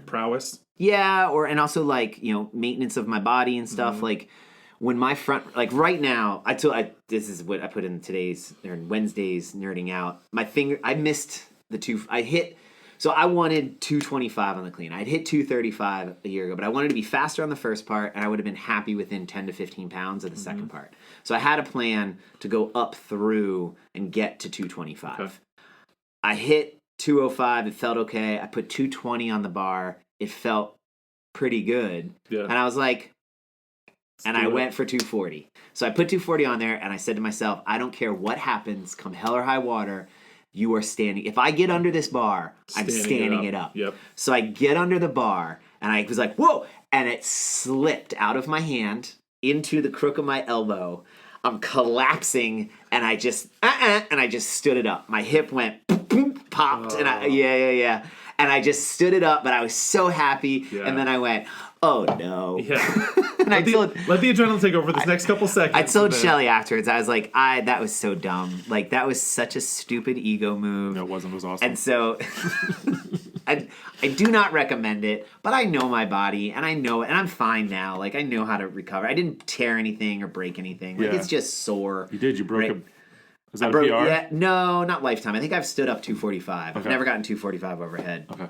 prowess. Yeah, and also maintenance of my body and stuff. Mm-hmm. Like when my front, right now, this is what I put in Wednesday's nerding out. My finger, I missed so I wanted 225 on the clean. I'd hit 235 a year ago, but I wanted to be faster on the first part, and I would have been happy within 10 to 15 pounds of the second part. So I had a plan to go up through and get to 225. Okay. I hit 205. It felt okay. I put 220 on the bar. It felt pretty good. Yeah. And I was like, I went for 240. So I put 240 on there, and I said to myself, I don't care what happens, come hell or high water, you are standing. If I get under this bar, I'm standing it up. Yep. So I get under the bar, and I was like, whoa! And it slipped out of my hand into the crook of my elbow. I'm collapsing, and I just stood it up. My hip went popped, and and I just stood it up, but I was so happy, and then I went, oh no. Yeah. And let the adrenaline take over this next couple seconds. I told Shelly afterwards, I was like, that was so dumb. Like, that was such a stupid ego move. No, it wasn't. It was awesome. And so, I do not recommend it, but I know my body, and I know it, and I'm fine now. Like, I know how to recover. I didn't tear anything or break anything. Like, it's just sore. You did. You broke it. Is that a PR? Yeah, no, not lifetime. I think I've stood up 245. Okay. I've never gotten 245 overhead. Okay.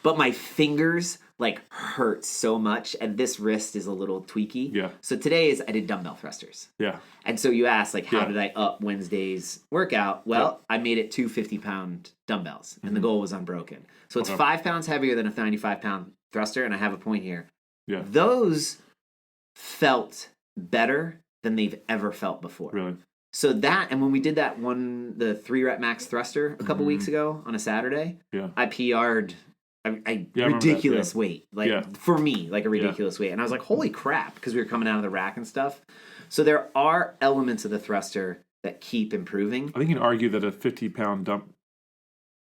But my fingers hurt so much, and this wrist is a little tweaky. Yeah. So today I did dumbbell thrusters. Yeah. And so you asked how did I up Wednesday's workout? Well, I made it 250-pound dumbbells, and the goal was unbroken. So it's 5 pounds heavier than a 95-pound thruster, and I have a point here. Yeah. Those felt better than they've ever felt before. Really? So and when we did the 3-rep max thruster a couple weeks ago on a Saturday, I PR'd a ridiculous weight, for me, a ridiculous weight. And I was like, holy crap, because we were coming out of the rack and stuff. So there are elements of the thruster that keep improving. I think you can argue that a 50-pound dump,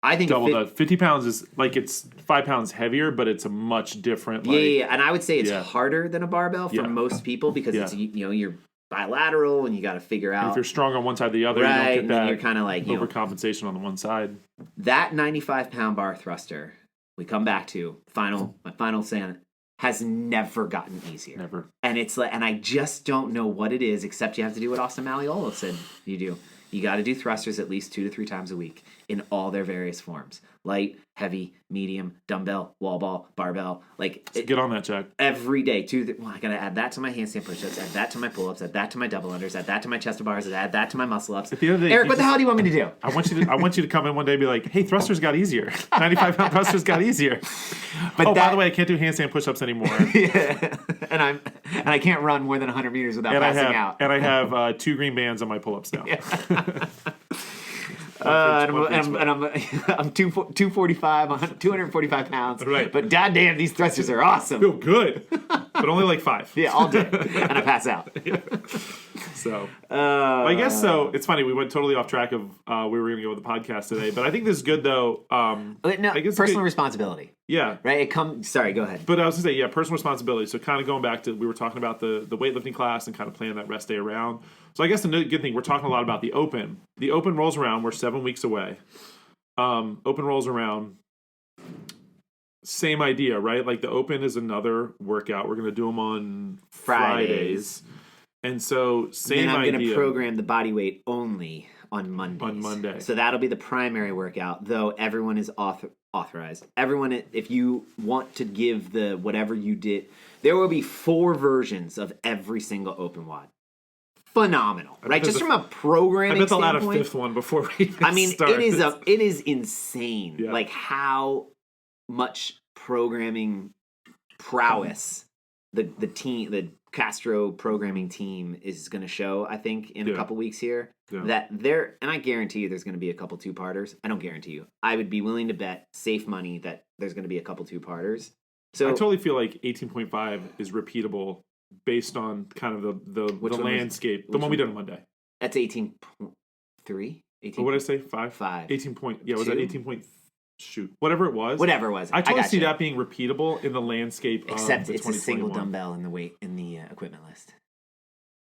I think 50 pounds is it's 5 pounds heavier, but it's a much different. And I would say it's harder than a barbell for most people because it's you're bilateral and you got to figure out. And if you're strong on one side or the other, you don't get that. You're kind of overcompensation on the one side. That 95-pound bar thruster, we come back to my final saying, has never gotten easier. Never. And it's and I just don't know what it is, except you have to do what Austin Malleolo said you do. You got to do thrusters at least 2 to 3 times a week in all their various forms. Light, heavy, medium, dumbbell, wall ball, barbell. Get on that, Jack. Every day. I got to add that to my handstand push-ups, add that to my pull-ups, add that to my double unders, add that to my chest to bars, add that to my muscle-ups. At the end of the day, Eric, what the hell do you want me to do? I want you to come in one day and be like, hey, thrusters got easier. 95-pound thrusters got easier. But by the way, I can't do handstand push-ups anymore. Yeah. And I can't run more than 100 meters without passing out. And I have 2 green bands on my pull-ups now. Yeah. I'm 245, 245 pounds. Right. But goddamn, these thrusters are awesome. Feel good, but only like 5. Yeah, all day, and I pass out. Yeah. So, I guess so. It's funny. We went totally off track of where we were going to go with the podcast today, but I think this is good though. I guess personal responsibility. Yeah. Right. Sorry. Go ahead. But I was going to say, personal responsibility. So kind of going back to we were talking about the weightlifting class and kind of planning that rest day around. So I guess the good thing, we're talking a lot about the Open. The Open rolls around. We're 7 weeks away. Open rolls around. Same idea, right? Like the Open is another workout. We're going to do them on Fridays. And so same idea. And I'm going to program the body weight only on Mondays. On Monday. So that'll be the primary workout, though everyone is authorized. Everyone, if you want to give the whatever you did, there will be 4 versions of every single Open WOD. Phenomenal, right? Just from a programming standpoint. I bet they'll add a 5th one before we even start. It is insane, yeah. Like how much programming prowess the Castro programming team is going to show. I think in a couple weeks here that and I guarantee you there's going to be a couple 2-parters. I don't guarantee you. I would be willing to bet safe money that there's going to be a couple 2-parters. So I totally feel like 18.5 is repeatable. Based on kind of the landscape. The one we did on Monday. That's 18.3? What did I say? 5? 18 point. Yeah, was that 18 point? Shoot. Whatever it was. I totally see that being repeatable in the landscape Except of it's a single dumbbell in the equipment list.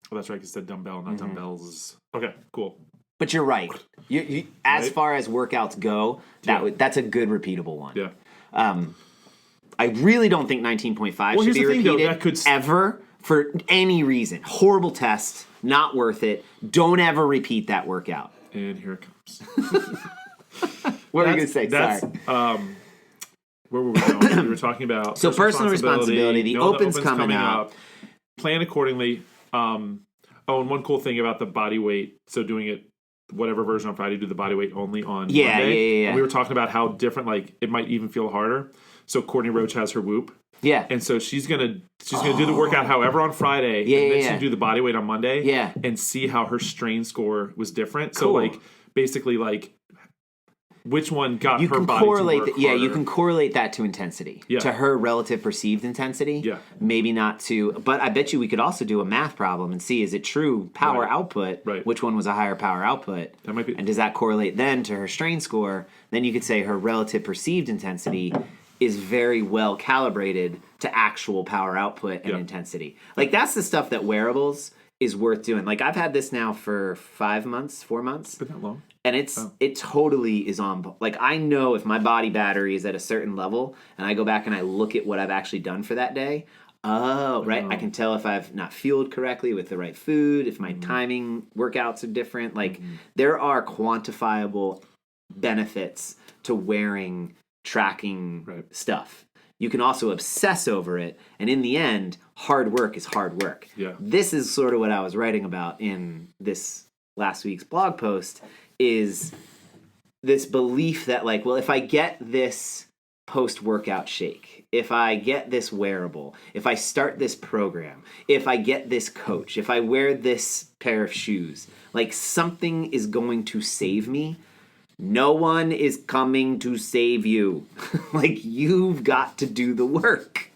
Oh, that's right. Because it said dumbbell, not dumbbells. Okay, cool. But you're right. You as far as workouts go, that's a good repeatable one. Yeah. I really don't think 19.5 should be repeated ever. For any reason. Horrible test. Not worth it. Don't ever repeat that workout. And here it comes. What were you going to say? Sorry. Where were we going? We were talking about personal responsibility. The Open's coming up. Plan accordingly. And one cool thing about the body weight, so doing it whatever version on Friday, do the body weight only on Monday. Yeah. And we were talking about how different, it might even feel harder. So Courtney Roach has her Whoop. Yeah. And so she's gonna do the workout however on Friday. And then she'll do the body weight on Monday. Yeah. And see how her strain score was different. Cool. So basically which one got her body to work harder. You can correlate that to intensity. Yeah. To her relative perceived intensity. Yeah. Maybe not to, but I bet you we could also do a math problem and see, is it true power output? Right. Which one was a higher power output? That might be. And does that correlate then to her strain score? Then you could say her relative perceived intensity is very well calibrated to actual power output and intensity. That's the stuff that wearables is worth doing. I've had this now for 4 months. It's been that long. And it totally is on. I know if my body battery is at a certain level and I go back and I look at what I've actually done for that day. I can tell if I've not fueled correctly with the right food, if my timing workouts are different. There are quantifiable benefits to wearing tracking stuff. You can also obsess over it, and in the end, hard work is hard work. Yeah. This is sort of what I was writing about in this last week's blog post, is this belief that if I get this post-workout shake, if I get this wearable, if I start this program, if I get this coach, if I wear this pair of shoes, something is going to save me. No one is coming to save you. You've got to do the work.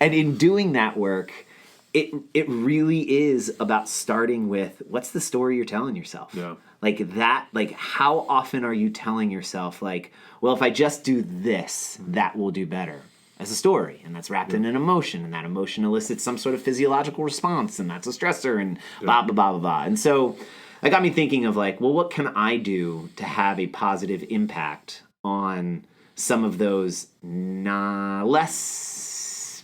And in doing that work, it really is about starting with, what's the story you're telling yourself? Yeah. How often are you telling yourself, well, if I just do this, that will do better, as a story, and that's wrapped in an emotion, and that emotion elicits some sort of physiological response, and that's a stressor, and blah, blah, blah, blah, blah. And so that got me thinking of what can I do to have a positive impact on some of those less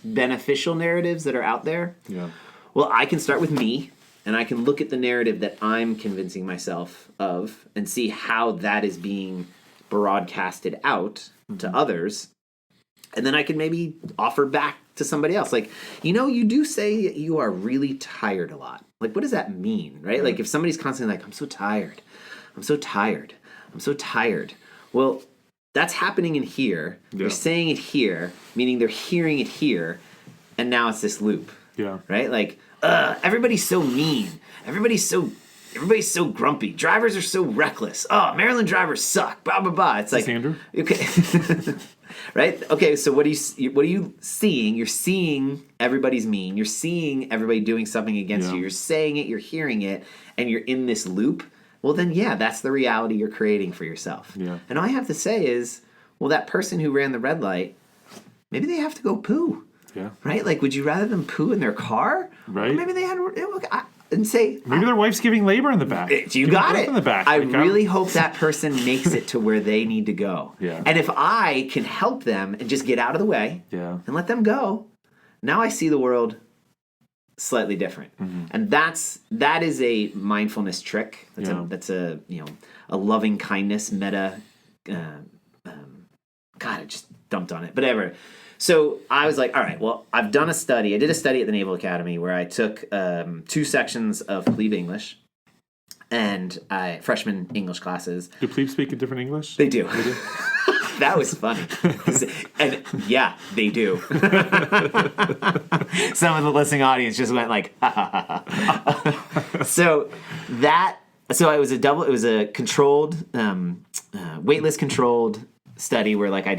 beneficial narratives that are out there? Yeah. Well, I can start with me, and I can look at the narrative that I'm convincing myself of and see how that is being broadcasted out to others. And then I can maybe offer back to somebody else. Like, you do say you are really tired a lot. Like, what does that mean, right? Like, if somebody's constantly like, I'm so tired, I'm so tired, I'm so tired. Well, that's happening in here. Yeah. They're saying it here, meaning they're hearing it here. And now it's this loop. Yeah. Right? Like, everybody's so mean. Everybody's so grumpy. Drivers are so reckless. Oh, Maryland drivers suck. Blah blah blah. It's like Andrew. Okay. Right? Okay, so what are you seeing? You're seeing everybody's mean. You're seeing everybody doing something against you. You're saying it, you're hearing it, and you're in this loop. Well, then that's the reality you're creating for yourself. Yeah. And all I have to say is, well, that person who ran the red light, maybe they have to go poo. Yeah. Right? Like, would you rather them poo in their car? Right. Or maybe they had and say maybe their wife's giving labor in the back. You got it. In the back. I really hope that person makes it to where they need to go. Yeah. And if I can help them and just get out of the way and let them go, now I see the world slightly different. Mm-hmm. And that is a mindfulness trick. That's a loving kindness meta. God, I just dumped on it. But ever. So I was like, all right, well, I've done a study. I did a study at the Naval Academy where I took 2 sections of plebe English and freshman English classes. Do plebes speak a different English? They do. That was funny. And yeah, they do. Some of the listening audience just went like, ha, ha, ha, ha. So it was a controlled, waitlist controlled study where like I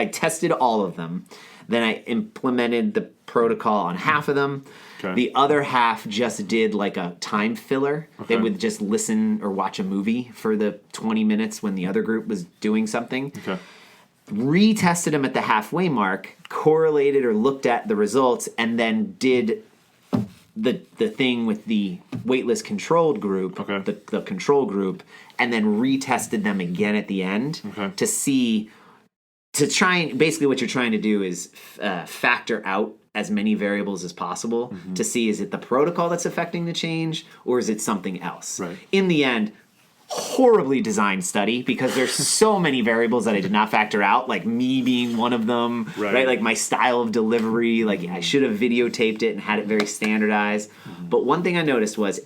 tested all of them. Then I implemented the protocol on half of them. Okay. The other half just did like a time filler. Okay. They would just listen or watch a movie for the 20 minutes when the other group was doing something. Okay. Retested them at the halfway mark, correlated or looked at the results, and then did the thing with the waitlist controlled group, the control group, and then retested them again at the end to see... To try and basically what you're trying to do is factor out as many variables as possible to see, is it the protocol that's affecting the change or is it something else? Right. In the end, horribly designed study because there's so many variables that I did not factor out, like me being one of them, right? Like my style of delivery, like I should have videotaped it and had it very standardized. But one thing I noticed was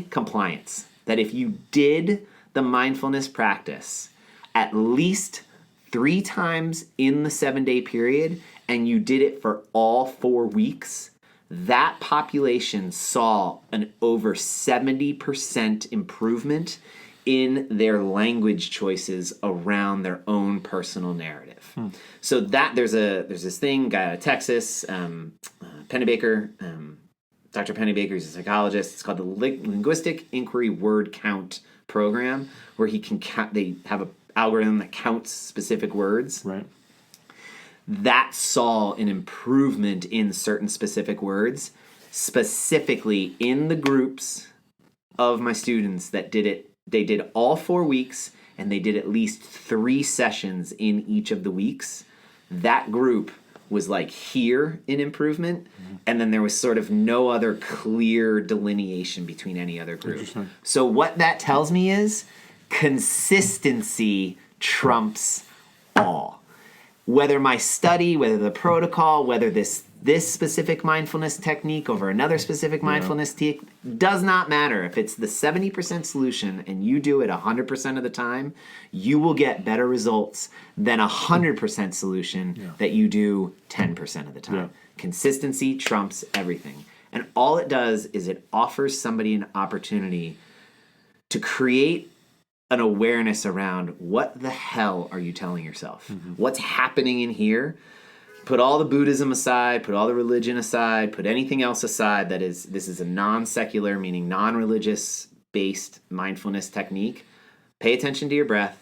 compliance. That if you did the mindfulness practice at least 3 times in the 7-day period, and you did it for all 4 weeks, that population saw an over 70% improvement in their language choices around their own personal narrative. So there's this thing, guy out of Texas, Pennebaker, Dr. Pennebaker, he's a psychologist. It's called the Linguistic Inquiry Word Count Program, where he can count. They have an algorithm that counts specific words. Right. That saw an improvement in certain specific words, specifically in the groups of my students that did it. They did all 4 weeks, and they did at least 3 sessions in each of the weeks. That group was like here in improvement, and then there was sort of no other clear delineation between any other group. So what that tells me is consistency trumps all. Whether my study, whether the protocol, whether this specific mindfulness technique over another specific mindfulness technique, does not matter. If it's the 70% solution and you do it 100% of the time, you will get better results than 100% solution that you do 10% of the time. Yeah. Consistency trumps everything. And all it does is it offers somebody an opportunity to create an awareness around what the hell are you telling yourself? What's happening in here? Put all the Buddhism aside, put all the religion aside, put anything else aside this is a non-secular, meaning non-religious based mindfulness technique. Pay attention to your breath,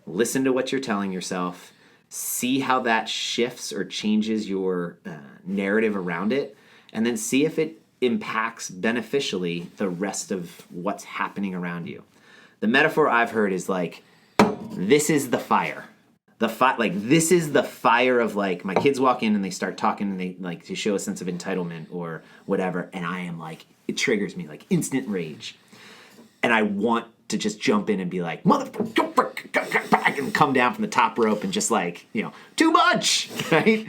listen to what you're telling yourself, see how that shifts or changes your narrative around it, and then see if it impacts beneficially the rest of what's happening around you. The metaphor I've heard is like, this is the fire. like this is the fire of like my kids walk in and they start talking and they like to show a sense of entitlement or whatever, and I am like, it triggers me like instant rage, and I want to just jump in and be like, motherfucker, and come down from the top rope and just like, too much, right?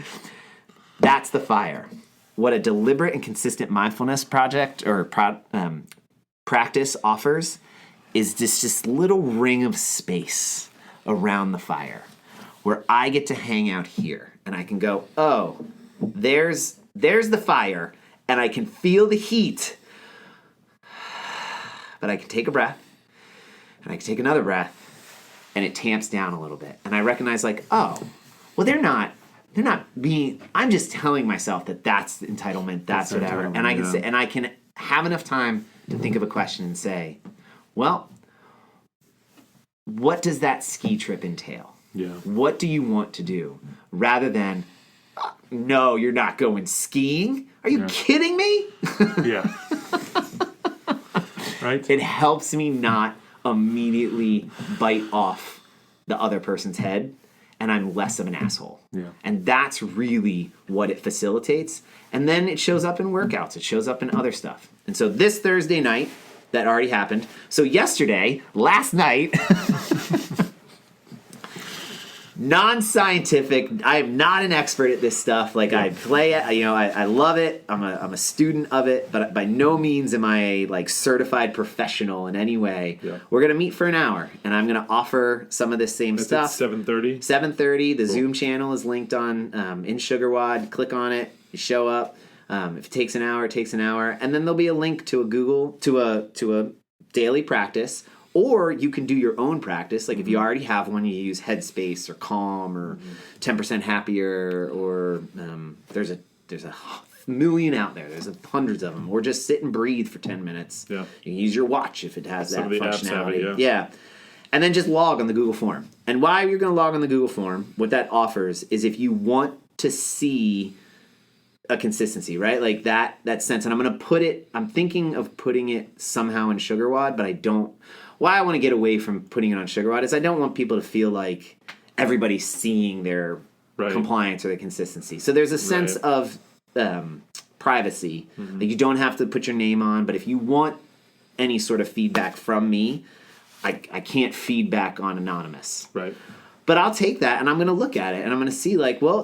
That's the fire. What a deliberate and consistent mindfulness project or practice offers is this little ring of space around the fire where I get to hang out here and I can go, oh, there's the fire and I can feel the heat, but I can take a breath and I can take another breath and it tamps down a little bit. And I recognize like, oh, well, they're not being, I'm just telling myself that that's entitlement, that's whatever. And I can say, and I can have enough time to think of a question and say, well, what does that ski trip entail? Yeah. What do you want to do? Rather than, no, you're not going skiing. Are you kidding me? Yeah. Right? It helps me not immediately bite off the other person's head, and I'm less of an asshole. Yeah. And that's really what it facilitates. And then it shows up in workouts. It shows up in other stuff. And so this Thursday night, that already happened. So last night, non-scientific, I am not an expert at this stuff. Like I play it, I love it. I'm a student of it, but by no means am I a like certified professional in any way. Yeah. We're going to meet for an hour and I'm going to offer some of this same stuff. 7:30. 7:30. The Zoom channel is linked on in SugarWOD. Click on it. You show up. If it takes an hour, it takes an hour. And then there'll be a link to a daily practice. Or you can do your own practice. Like if you already have one, you use Headspace or Calm or 10% Happier or there's a million out there. There's hundreds of them. Or just sit and breathe for 10 minutes. Yeah. You can use your watch if it has that functionality. Yeah. And then just log on the Google form. And why you're going to log on the Google form, what that offers is if you want to see a consistency, right? Like that sense. And I'm thinking of putting it somehow in SugarWOD, but I don't. Why I want to get away from putting it on SugarWOD is I don't want people to feel like everybody's seeing their compliance or their consistency. So there's a sense of privacy that you don't have to put your name on, but if you want any sort of feedback from me, I can't feedback on anonymous. Right. But I'll take that and I'm going to look at it and I'm going to see like, well,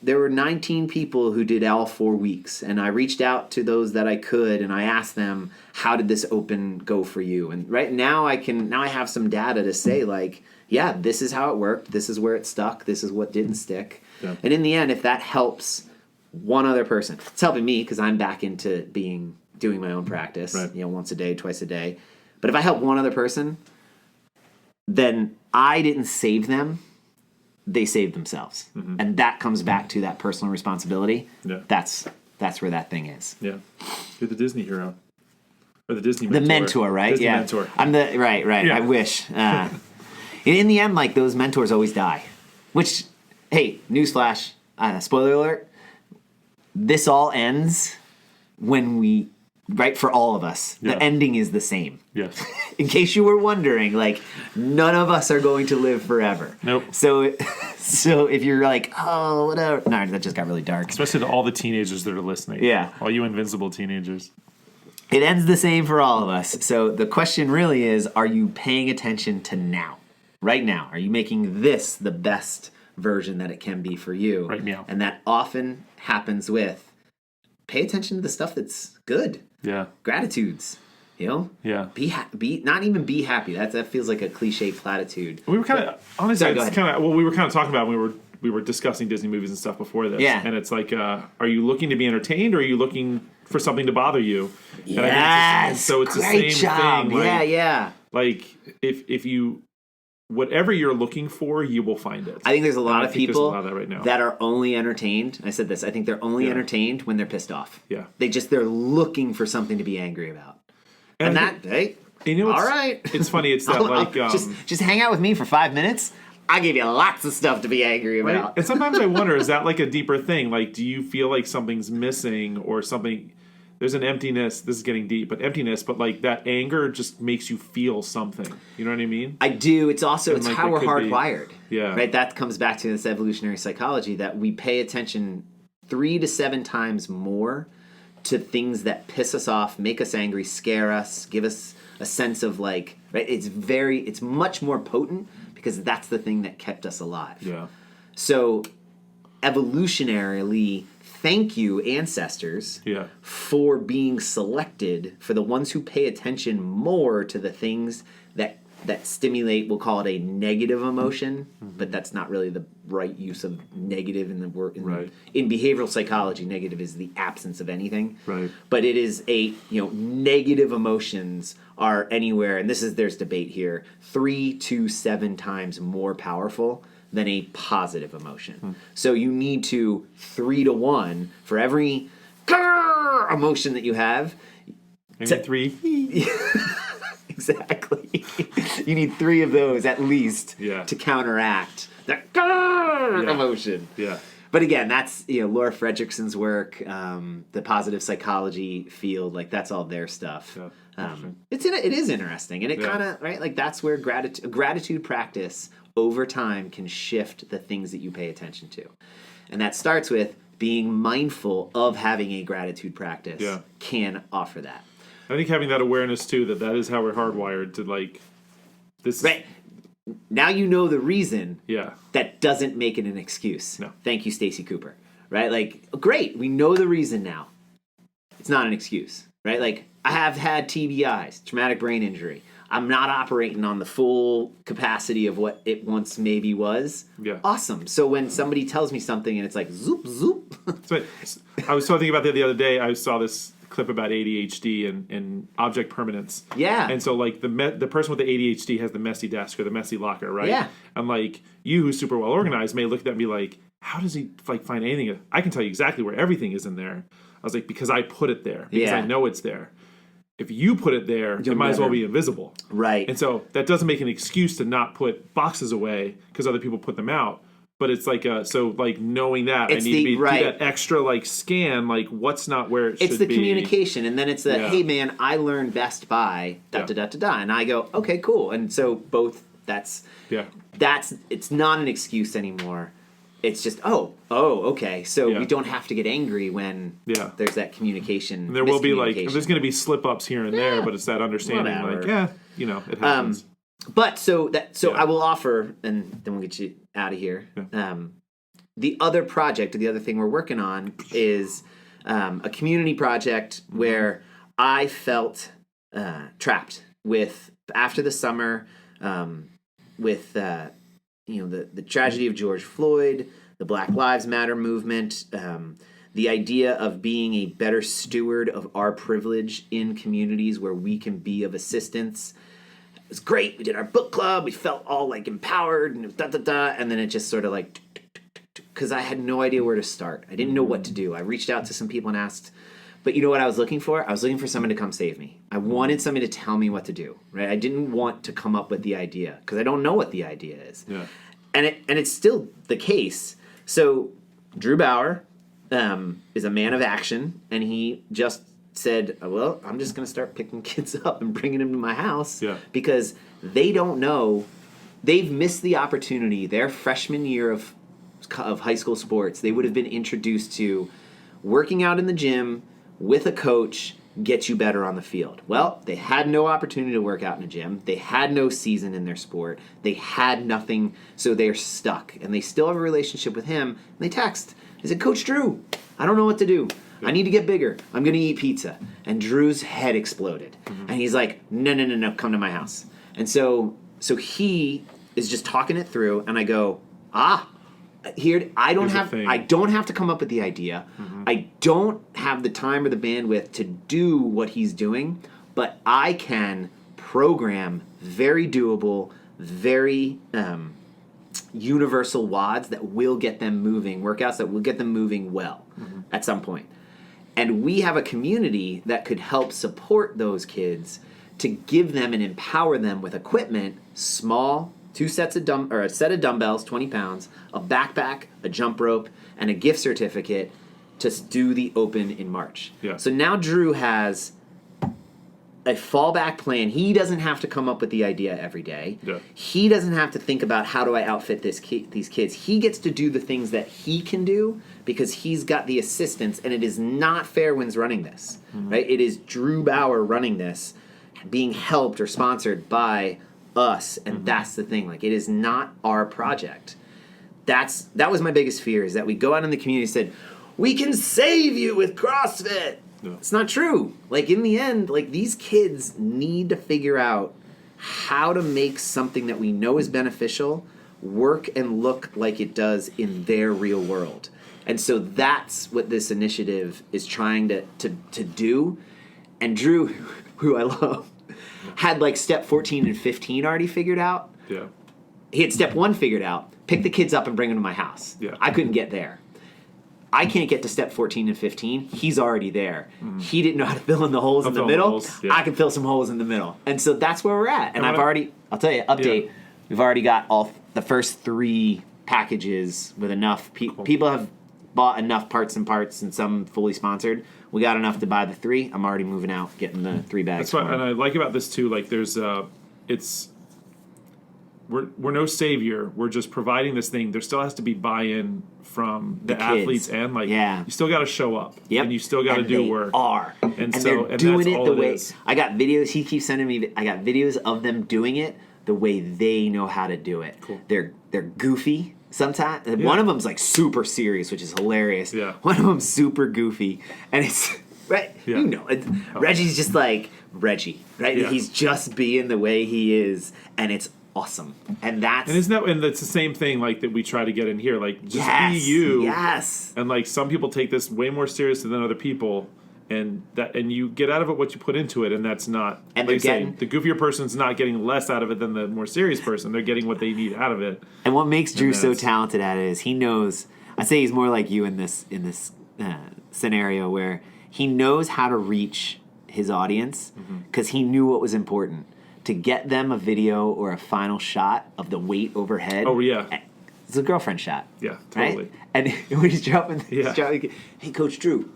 there were 19 people who did all 4 weeks and I reached out to those that I could and I asked them, how did this open go for you? And right now I have some data to say like, yeah, this is how it worked. This is where it stuck. This is what didn't stick. Yeah. And in the end, if that helps one other person, it's helping me because I'm back into doing my own practice, once a day, twice a day. But if I help one other person, then I didn't save them. They saved themselves. Mm-hmm. And that comes back to that personal responsibility. Yeah. That's where that thing is. Yeah. You're the Disney hero. Or the Disney mentor. The mentor, right? Disney mentor. I'm the right. Yeah. I wish. In the end, like those mentors always die. Which, hey, newsflash, spoiler alert, this all ends when we for all of us. Yeah. The ending is the same. Yes. In case you were wondering, like, none of us are going to live forever. Nope. So if you're like, oh, whatever. No, that just got really dark. Especially to all the teenagers that are listening. Yeah. All you invincible teenagers. It ends the same for all of us. So the question really is, are you paying attention to now? Right now. Are you making this the best version that it can be for you? Right now. And that often happens with pay attention to the stuff that's good. Yeah. Gratitudes. Yeah. Not even be happy. That feels like a cliche platitude. We were kind of honestly. We were kind of talking about when we were discussing Disney movies and stuff before this. Yeah. And it's like, are you looking to be entertained or are you looking for something to bother you? And yes. So it's great the same job. thing. Like, yeah. Like if you whatever you're looking for, you will find it. I think there's a lot of people of that, right now. that are only entertained. I said this. I think they're only entertained when they're pissed off. Yeah. They're looking for something to be angry about. And all right. It's funny. It's that just hang out with me for 5 minutes. I gave you lots of stuff to be angry about. Right? And sometimes I wonder, is that like a deeper thing? Like, do you feel like something's missing or something there's an emptiness. This is getting deep, but emptiness. But like that anger just makes you feel something. You know what I mean? I do. It's also it's like, how it we're could be- hardwired. Yeah. Right. That comes back to this evolutionary psychology that we pay attention 3 to 7 times more to things that piss us off, make us angry, scare us, give us a sense of like. Right. It's much more potent because that's the thing that kept us alive. Yeah. So evolutionarily, thank you, ancestors, for being selected for the ones who pay attention more to the things that stimulate, we'll call it a negative emotion, but that's not really the right use of negative in the word. In behavioral psychology, negative is the absence of anything. Right. But it is negative emotions are anywhere, and there's debate here, 3 to 7 times more powerful than a positive emotion. So you need to 3 to 1 for every emotion that you have. I need 3. Exactly. You need 3 of those at least to counteract that emotion. Yeah. But again, that's Laura Fredrickson's work, the positive psychology field. Like that's all their stuff. Yeah. It is interesting, and it kind of like that's where gratitude practice over time can shift the things that you pay attention to, and that starts with being mindful of having a gratitude practice. Can offer that. I think having that awareness too that is how we're hardwired to like this. Right. Now you know the reason. Yeah. That doesn't make it an excuse. No. Thank you, Stacey Cooper. Right? Like, great. We know the reason now. It's not an excuse. Right? Like, I have had TBIs, traumatic brain injury. I'm not operating on the full capacity of what it once maybe was. Yeah. Awesome. So when somebody tells me something and it's like, zoop, zoop. So I was thinking about that the other day. I saw this clip about ADHD and object permanence. Yeah. And so like the person with the ADHD has the messy desk or the messy locker, right? Yeah. And like you, who's super well organized, may look at that and be like, how does he like find anything? I can tell you exactly where everything is in there. I was like, because I put it there. Because I know it's there. If you put it there, it might as well be invisible. Right. And so that doesn't make an excuse to not put boxes away because other people put them out. But it's like so like knowing that it's I need to do that extra like scan like what's not where it should be. It's the communication, and then it's the hey man, I learned best by da da da da da, and I go okay cool, and so both that's it's not an excuse anymore. It's just okay, so we don't have to get angry when there's that communication. And there will be like there's going to be slip ups here and there, but it's that understanding like it happens. But so I will offer, and then we'll get you out of here. The other project, or the other thing we're working on is a community project where I felt trapped with after the summer with the tragedy of George Floyd, the Black Lives Matter movement, the idea of being a better steward of our privilege in communities where we can be of assistance. It was great. We did our book club. We felt all like empowered and and then it just sort of like because I had no idea where to start. I didn't know what to do. I reached out to some people and asked, but you know what I was looking for? I was looking for someone to come save me. I wanted somebody to tell me what to do. Right? I didn't want to come up with the idea because I don't know what the idea is. Yeah. And it's still the case. So Drew Bauer is a man of action, and he just said, well, I'm just going to start picking kids up and bringing them to my house because they don't know. They've missed the opportunity. Their freshman year of high school sports, they would have been introduced to working out in the gym with a coach gets you better on the field. Well, they had no opportunity to work out in a gym. They had no season in their sport. They had nothing, so they're stuck. And they still have a relationship with him. And they text. They said, Coach Drew, I don't know what to do. I need to get bigger. I'm going to eat pizza. And Drew's head exploded. And he's like, no, come to my house. And so he is just talking it through, and I go, here I don't have to come up with the idea. I don't have the time or the bandwidth to do what he's doing, but I can program very doable, very universal WODs that will get them moving, workouts that will get them moving well at some point. And we have a community that could help support those kids to give them and empower them with equipment, small, a set of dumbbells, 20 pounds, a backpack, a jump rope, and a gift certificate to do the Open in March. Yeah. So now Drew has a fallback plan. He doesn't have to come up with the idea every day. Yeah. He doesn't have to think about how do I outfit these kids. He gets to do the things that he can do because he's got the assistance, and it is not Fairwinds running this, right? It is Drew Bauer running this, being helped or sponsored by us, and that's the thing. Like, it is not our project. That was my biggest fear, is that we go out in the community and said, we can save you with CrossFit. Yeah. It's not true. Like, in the end, like, these kids need to figure out how to make something that we know is beneficial work and look like it does in their real world. And so that's what this initiative is trying to do. And Drew, who I love, had like step 14 and 15 already figured out. Yeah. He had step 1 figured out. Pick the kids up and bring them to my house. Yeah. I couldn't get there. I can't get to step 14 and 15. He's already there. He didn't know how to fill in the holes in the middle. Yeah. I can fill some holes in the middle. And so that's where we're at. And I'll tell you, update, we've already got all the first 3 packages with enough. People have bought enough parts and some fully sponsored. We got enough to buy the 3. I'm already moving out, getting the 3 bags. That's what, and I like about this too, like there's, we're no savior. We're just providing this thing. There still has to be buy-in from the athletes and you still got to show up. Yep. And you still got to do work. And they're doing it the way I got videos. He keeps sending me. I got videos of them doing it the way they know how to do it. Cool. They're goofy sometimes. Yeah. One of them's like super serious, which is hilarious. Yeah. One of them's super goofy, and it's right. Yeah. You know, Reggie's just like Reggie, right? Yeah. He's just being the way he is, and it's awesome. And that's the same thing like that we try to get in here, like just be you. Yes. And like some people take this way more seriously than other people, and you get out of it what you put into it, and that's not, and like the goofier person's not getting less out of it than the more serious person. They're getting what they need out of it. And what makes Drew so talented at it is he knows, I'd say he's more like you in this scenario where he knows how to reach his audience because he knew what was important. To get them a video or a final shot of the weight overhead. Oh, yeah. It's a girlfriend shot. Yeah, totally. Right? And when he's dropping, hey, Coach Drew,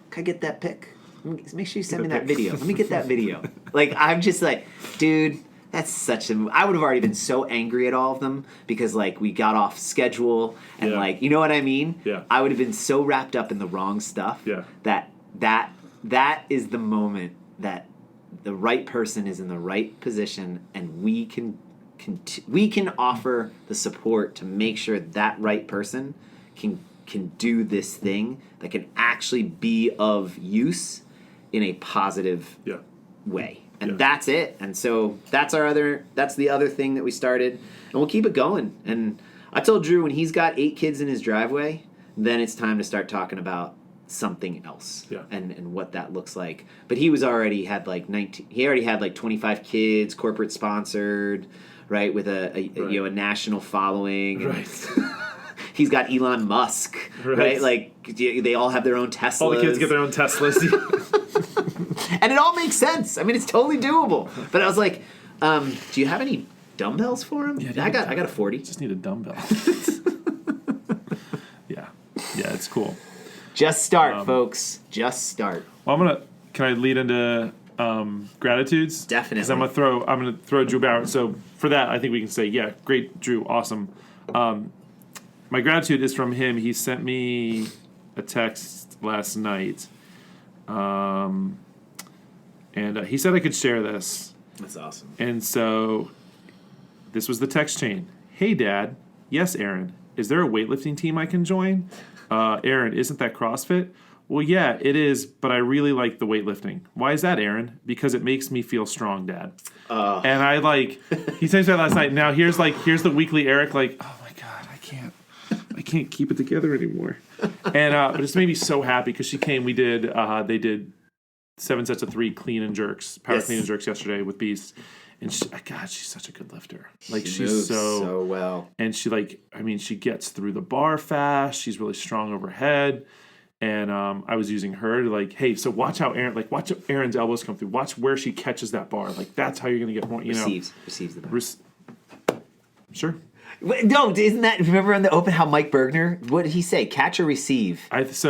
can I get that pic? Make sure you send me that video. Let me get that video. Like, I'm just like, dude, that's such a... I would have already been so angry at all of them because, like, we got off schedule and, like, you know what I mean? Yeah. I would have been so wrapped up in the wrong stuff that is the moment that the right person is in the right position, and we can offer the support to make sure that right person can do this thing that can actually be of use in a positive way. And that's it. And so that's the other thing that we started, and we'll keep it going. And I told Drew when he's got 8 kids in his driveway, then it's time to start talking about something else and what that looks like. But he already had like 25 kids, corporate sponsored, right, with a national following. Right. He's got Elon Musk, right? Like they all have their own Teslas. All the kids get their own Teslas. And it all makes sense. I mean, it's totally doable. But I was like, do you have any dumbbells for him? Yeah, I got a 40. Just need a dumbbell. Yeah, it's cool. Just start, folks. Just start. Well, can I lead into gratitudes? Definitely. Because I'm gonna throw Drew Bauer. So for that, I think we can say, yeah, great, Drew, awesome. My gratitude is from him. He sent me a text last night, and he said I could share this. That's awesome. And so this was the text chain. Hey, Dad. Yes, Aaron. Is there a weightlifting team I can join? Aaron, isn't that CrossFit? Well, yeah, it is, but I really like the weightlifting. Why is that, Aaron? Because it makes me feel strong, Dad. And he sent me that last night. Now here's the weekly Eric, like, oh my God, I can't keep it together anymore. And it just made me so happy because she came. They did 7 sets of 3 clean and jerks, power clean and jerks yesterday with Beast. And she's such a good lifter. Like she moves so well. And she gets through the bar fast. She's really strong overhead. And I was using her to like, hey, so watch Aaron's elbows come through. Watch where she catches that bar. Like that's how you're gonna get more. Receives the bar. Sure. No, isn't that, remember on the open how Mike Bergner, what did he say? Catch or receive? Which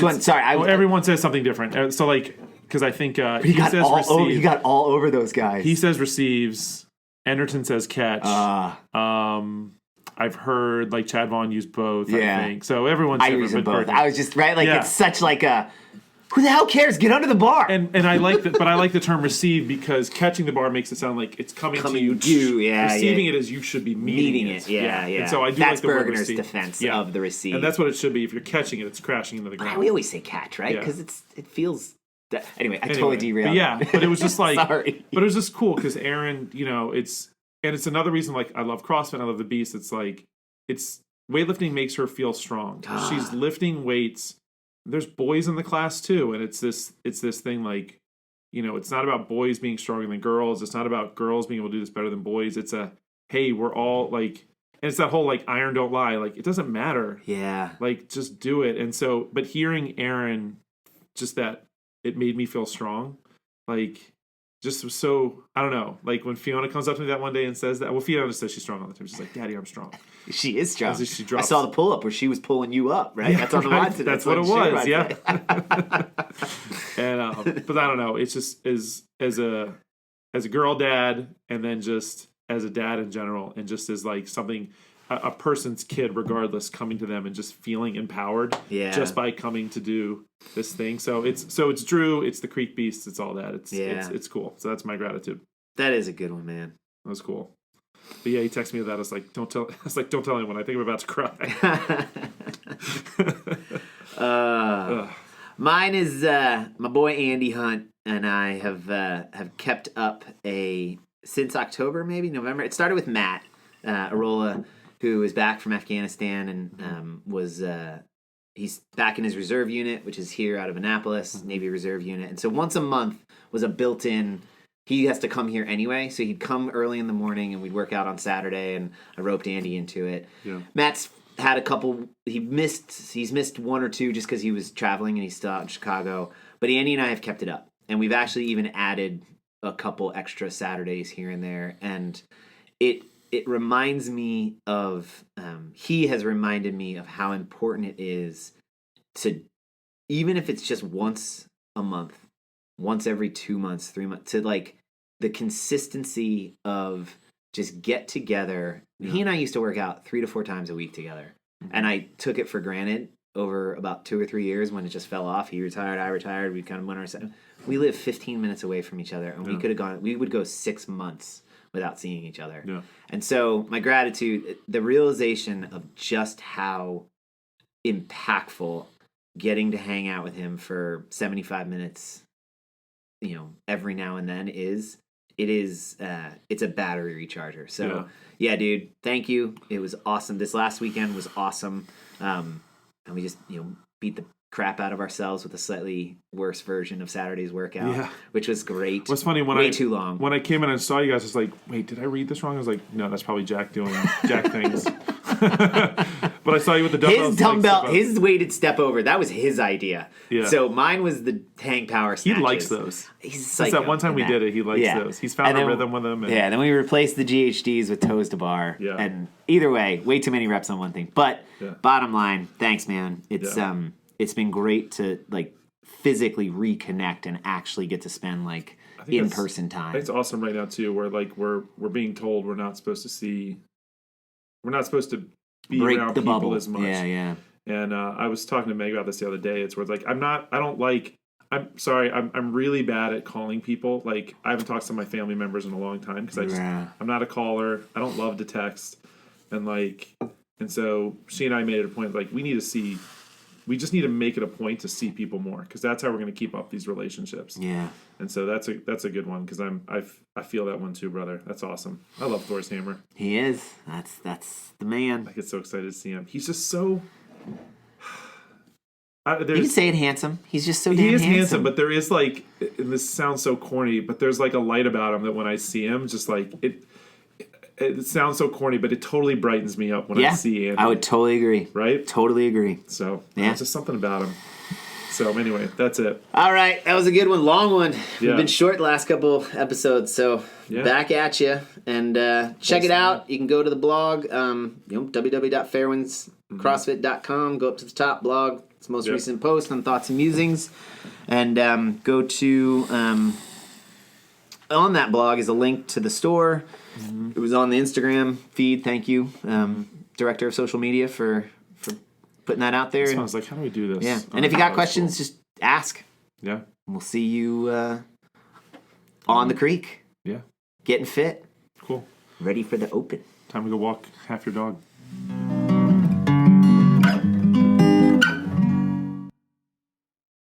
one? Sorry. Everyone says something different. So like, because I think he got says all receive. over, he got all over those guys. He says receives. Enderton says catch. I've heard like Chad Vaughn use both. Yeah. I think so. Everyone's I use them both. I was just right. Like it's such like a. Who the hell cares? Get under the bar. And I like that, but I like the term receive because catching the bar makes it sound like it's coming to you. Receiving it as you should be meeting it. Yeah. And so I do that's like the word Bergner's receive. defense of the receive. And that's what it should be. If you're catching it, it's crashing into the ground. We always say catch, right? Because it feels. Anyway, I totally derailed. But it was just like. Sorry. But it was just cool because Aaron, it's another reason like I love CrossFit. I love the Beast. It's like weightlifting makes her feel strong. She's lifting weights. There's boys in the class too, and it's this thing like, it's not about boys being stronger than girls. It's not about girls being able to do this better than boys. It's hey, we're all like, and it's that whole like iron don't lie. Like it doesn't matter. Yeah. Like just do it. And so, but hearing Aaron, just that it made me feel strong. Like just so, I don't know. Like when Fiona comes up to me that one day and says that, well, Fiona says she's strong all the time. She's like, Daddy, I'm strong. She is strong. She I saw the pull up where she was pulling you up, right? Yeah, that's on the line today. That's what it was, yeah. And but I don't know. It's just as a girl dad, and then just as a dad in general, and just as like something a person's kid, regardless, coming to them and just feeling empowered, just by coming to do this thing. So it's Drew, it's the Creek Beasts, it's all that. It's cool. So that's my gratitude. That is a good one, man. That was cool. But yeah, he texted me that. I was like, don't tell anyone. I think I'm about to cry. Mine is my boy Andy Hunt and I have kept up since October, maybe November. It started with Matt Arola, who is back from Afghanistan and he's back in his reserve unit, which is here out of Annapolis, Navy Reserve Unit. And so once a month was a built-in. He has to come here anyway, so he'd come early in the morning and we'd work out on Saturday, and I roped Andy into it. Yeah. Matt's had a couple. He's missed one or two just because he was traveling and he's still out in Chicago. But Andy and I have kept it up, and we've actually even added a couple extra Saturdays here and there, and it reminds me of. He has reminded me of how important it is to, even if it's just once a month. Once every 2 months, 3 months, to like the consistency of just get together. Yeah. He and I used to work out 3 to 4 times a week together. Mm-hmm. And I took it for granted over about 2 or 3 years when it just fell off. He retired, I retired. We kind of went our side. We live 15 minutes away from each other, and we would go 6 months without seeing each other. Yeah. And so my gratitude, the realization of just how impactful getting to hang out with him for 75 minutes every now and then it's a battery recharger. So yeah, dude, thank you. It was awesome. This last weekend was awesome. And we just, beat the crap out of ourselves with a slightly worse version of Saturday's workout, which was great. What's funny, too long. When I came in and saw you guys, I was like, wait, did I read this wrong? I was like, no, that's probably Jack doing Jack things. But I saw you with the dumbbell. His weighted step over, that was his idea. Yeah. So mine was the hang power snatches. He likes those. He's that one time we did it, he likes those. He's found a rhythm with them. And then we replaced the GHDs with toes to bar. Yeah. And either way, way too many reps on one thing. But bottom line, thanks, man. It's been great to like physically reconnect and actually get to spend like in-person time. It's awesome right now too, where like we're being told we're not supposed to be break around the people bubble as much. Yeah. And I was talking to Meg about this the other day. It's where it's like I'm really bad at calling people. Like I haven't talked to my family members in a long time because I'm not a caller. I don't love to text, and so she and I made it a point like we just need to make it a point to see people more because that's how we're going to keep up these relationships. Yeah. And so that's a good one because I feel that one too, brother. That's awesome. I love Thor's hammer. He is. That's the man. I get so excited to see him. He's just so. You can say it handsome. He's just so damn handsome. He is handsome, but there is like, and this sounds so corny, but there's like a light about him that when I see him, just like it sounds so corny, but it totally brightens me up when I see Andy. I would totally agree. Right? Totally agree. So, there's just something about him. So anyway, that's it. All right, that was a good one, long one. Yeah. We've been short the last couple episodes, so back at you. And check it out. You can go to the blog, www.fairwindscrossfit.com. Go up to the top blog. It's the most recent post on thoughts and musings. And go to, on that blog is a link to the store. Mm-hmm. It was on the Instagram feed. Thank you, Director of Social Media, for putting that out there. So I was like, how do we do this? Yeah. And if you got questions, just ask. Yeah. We'll see you on the creek. Yeah. Getting fit. Cool. Ready for the open. Time to go walk half your dog.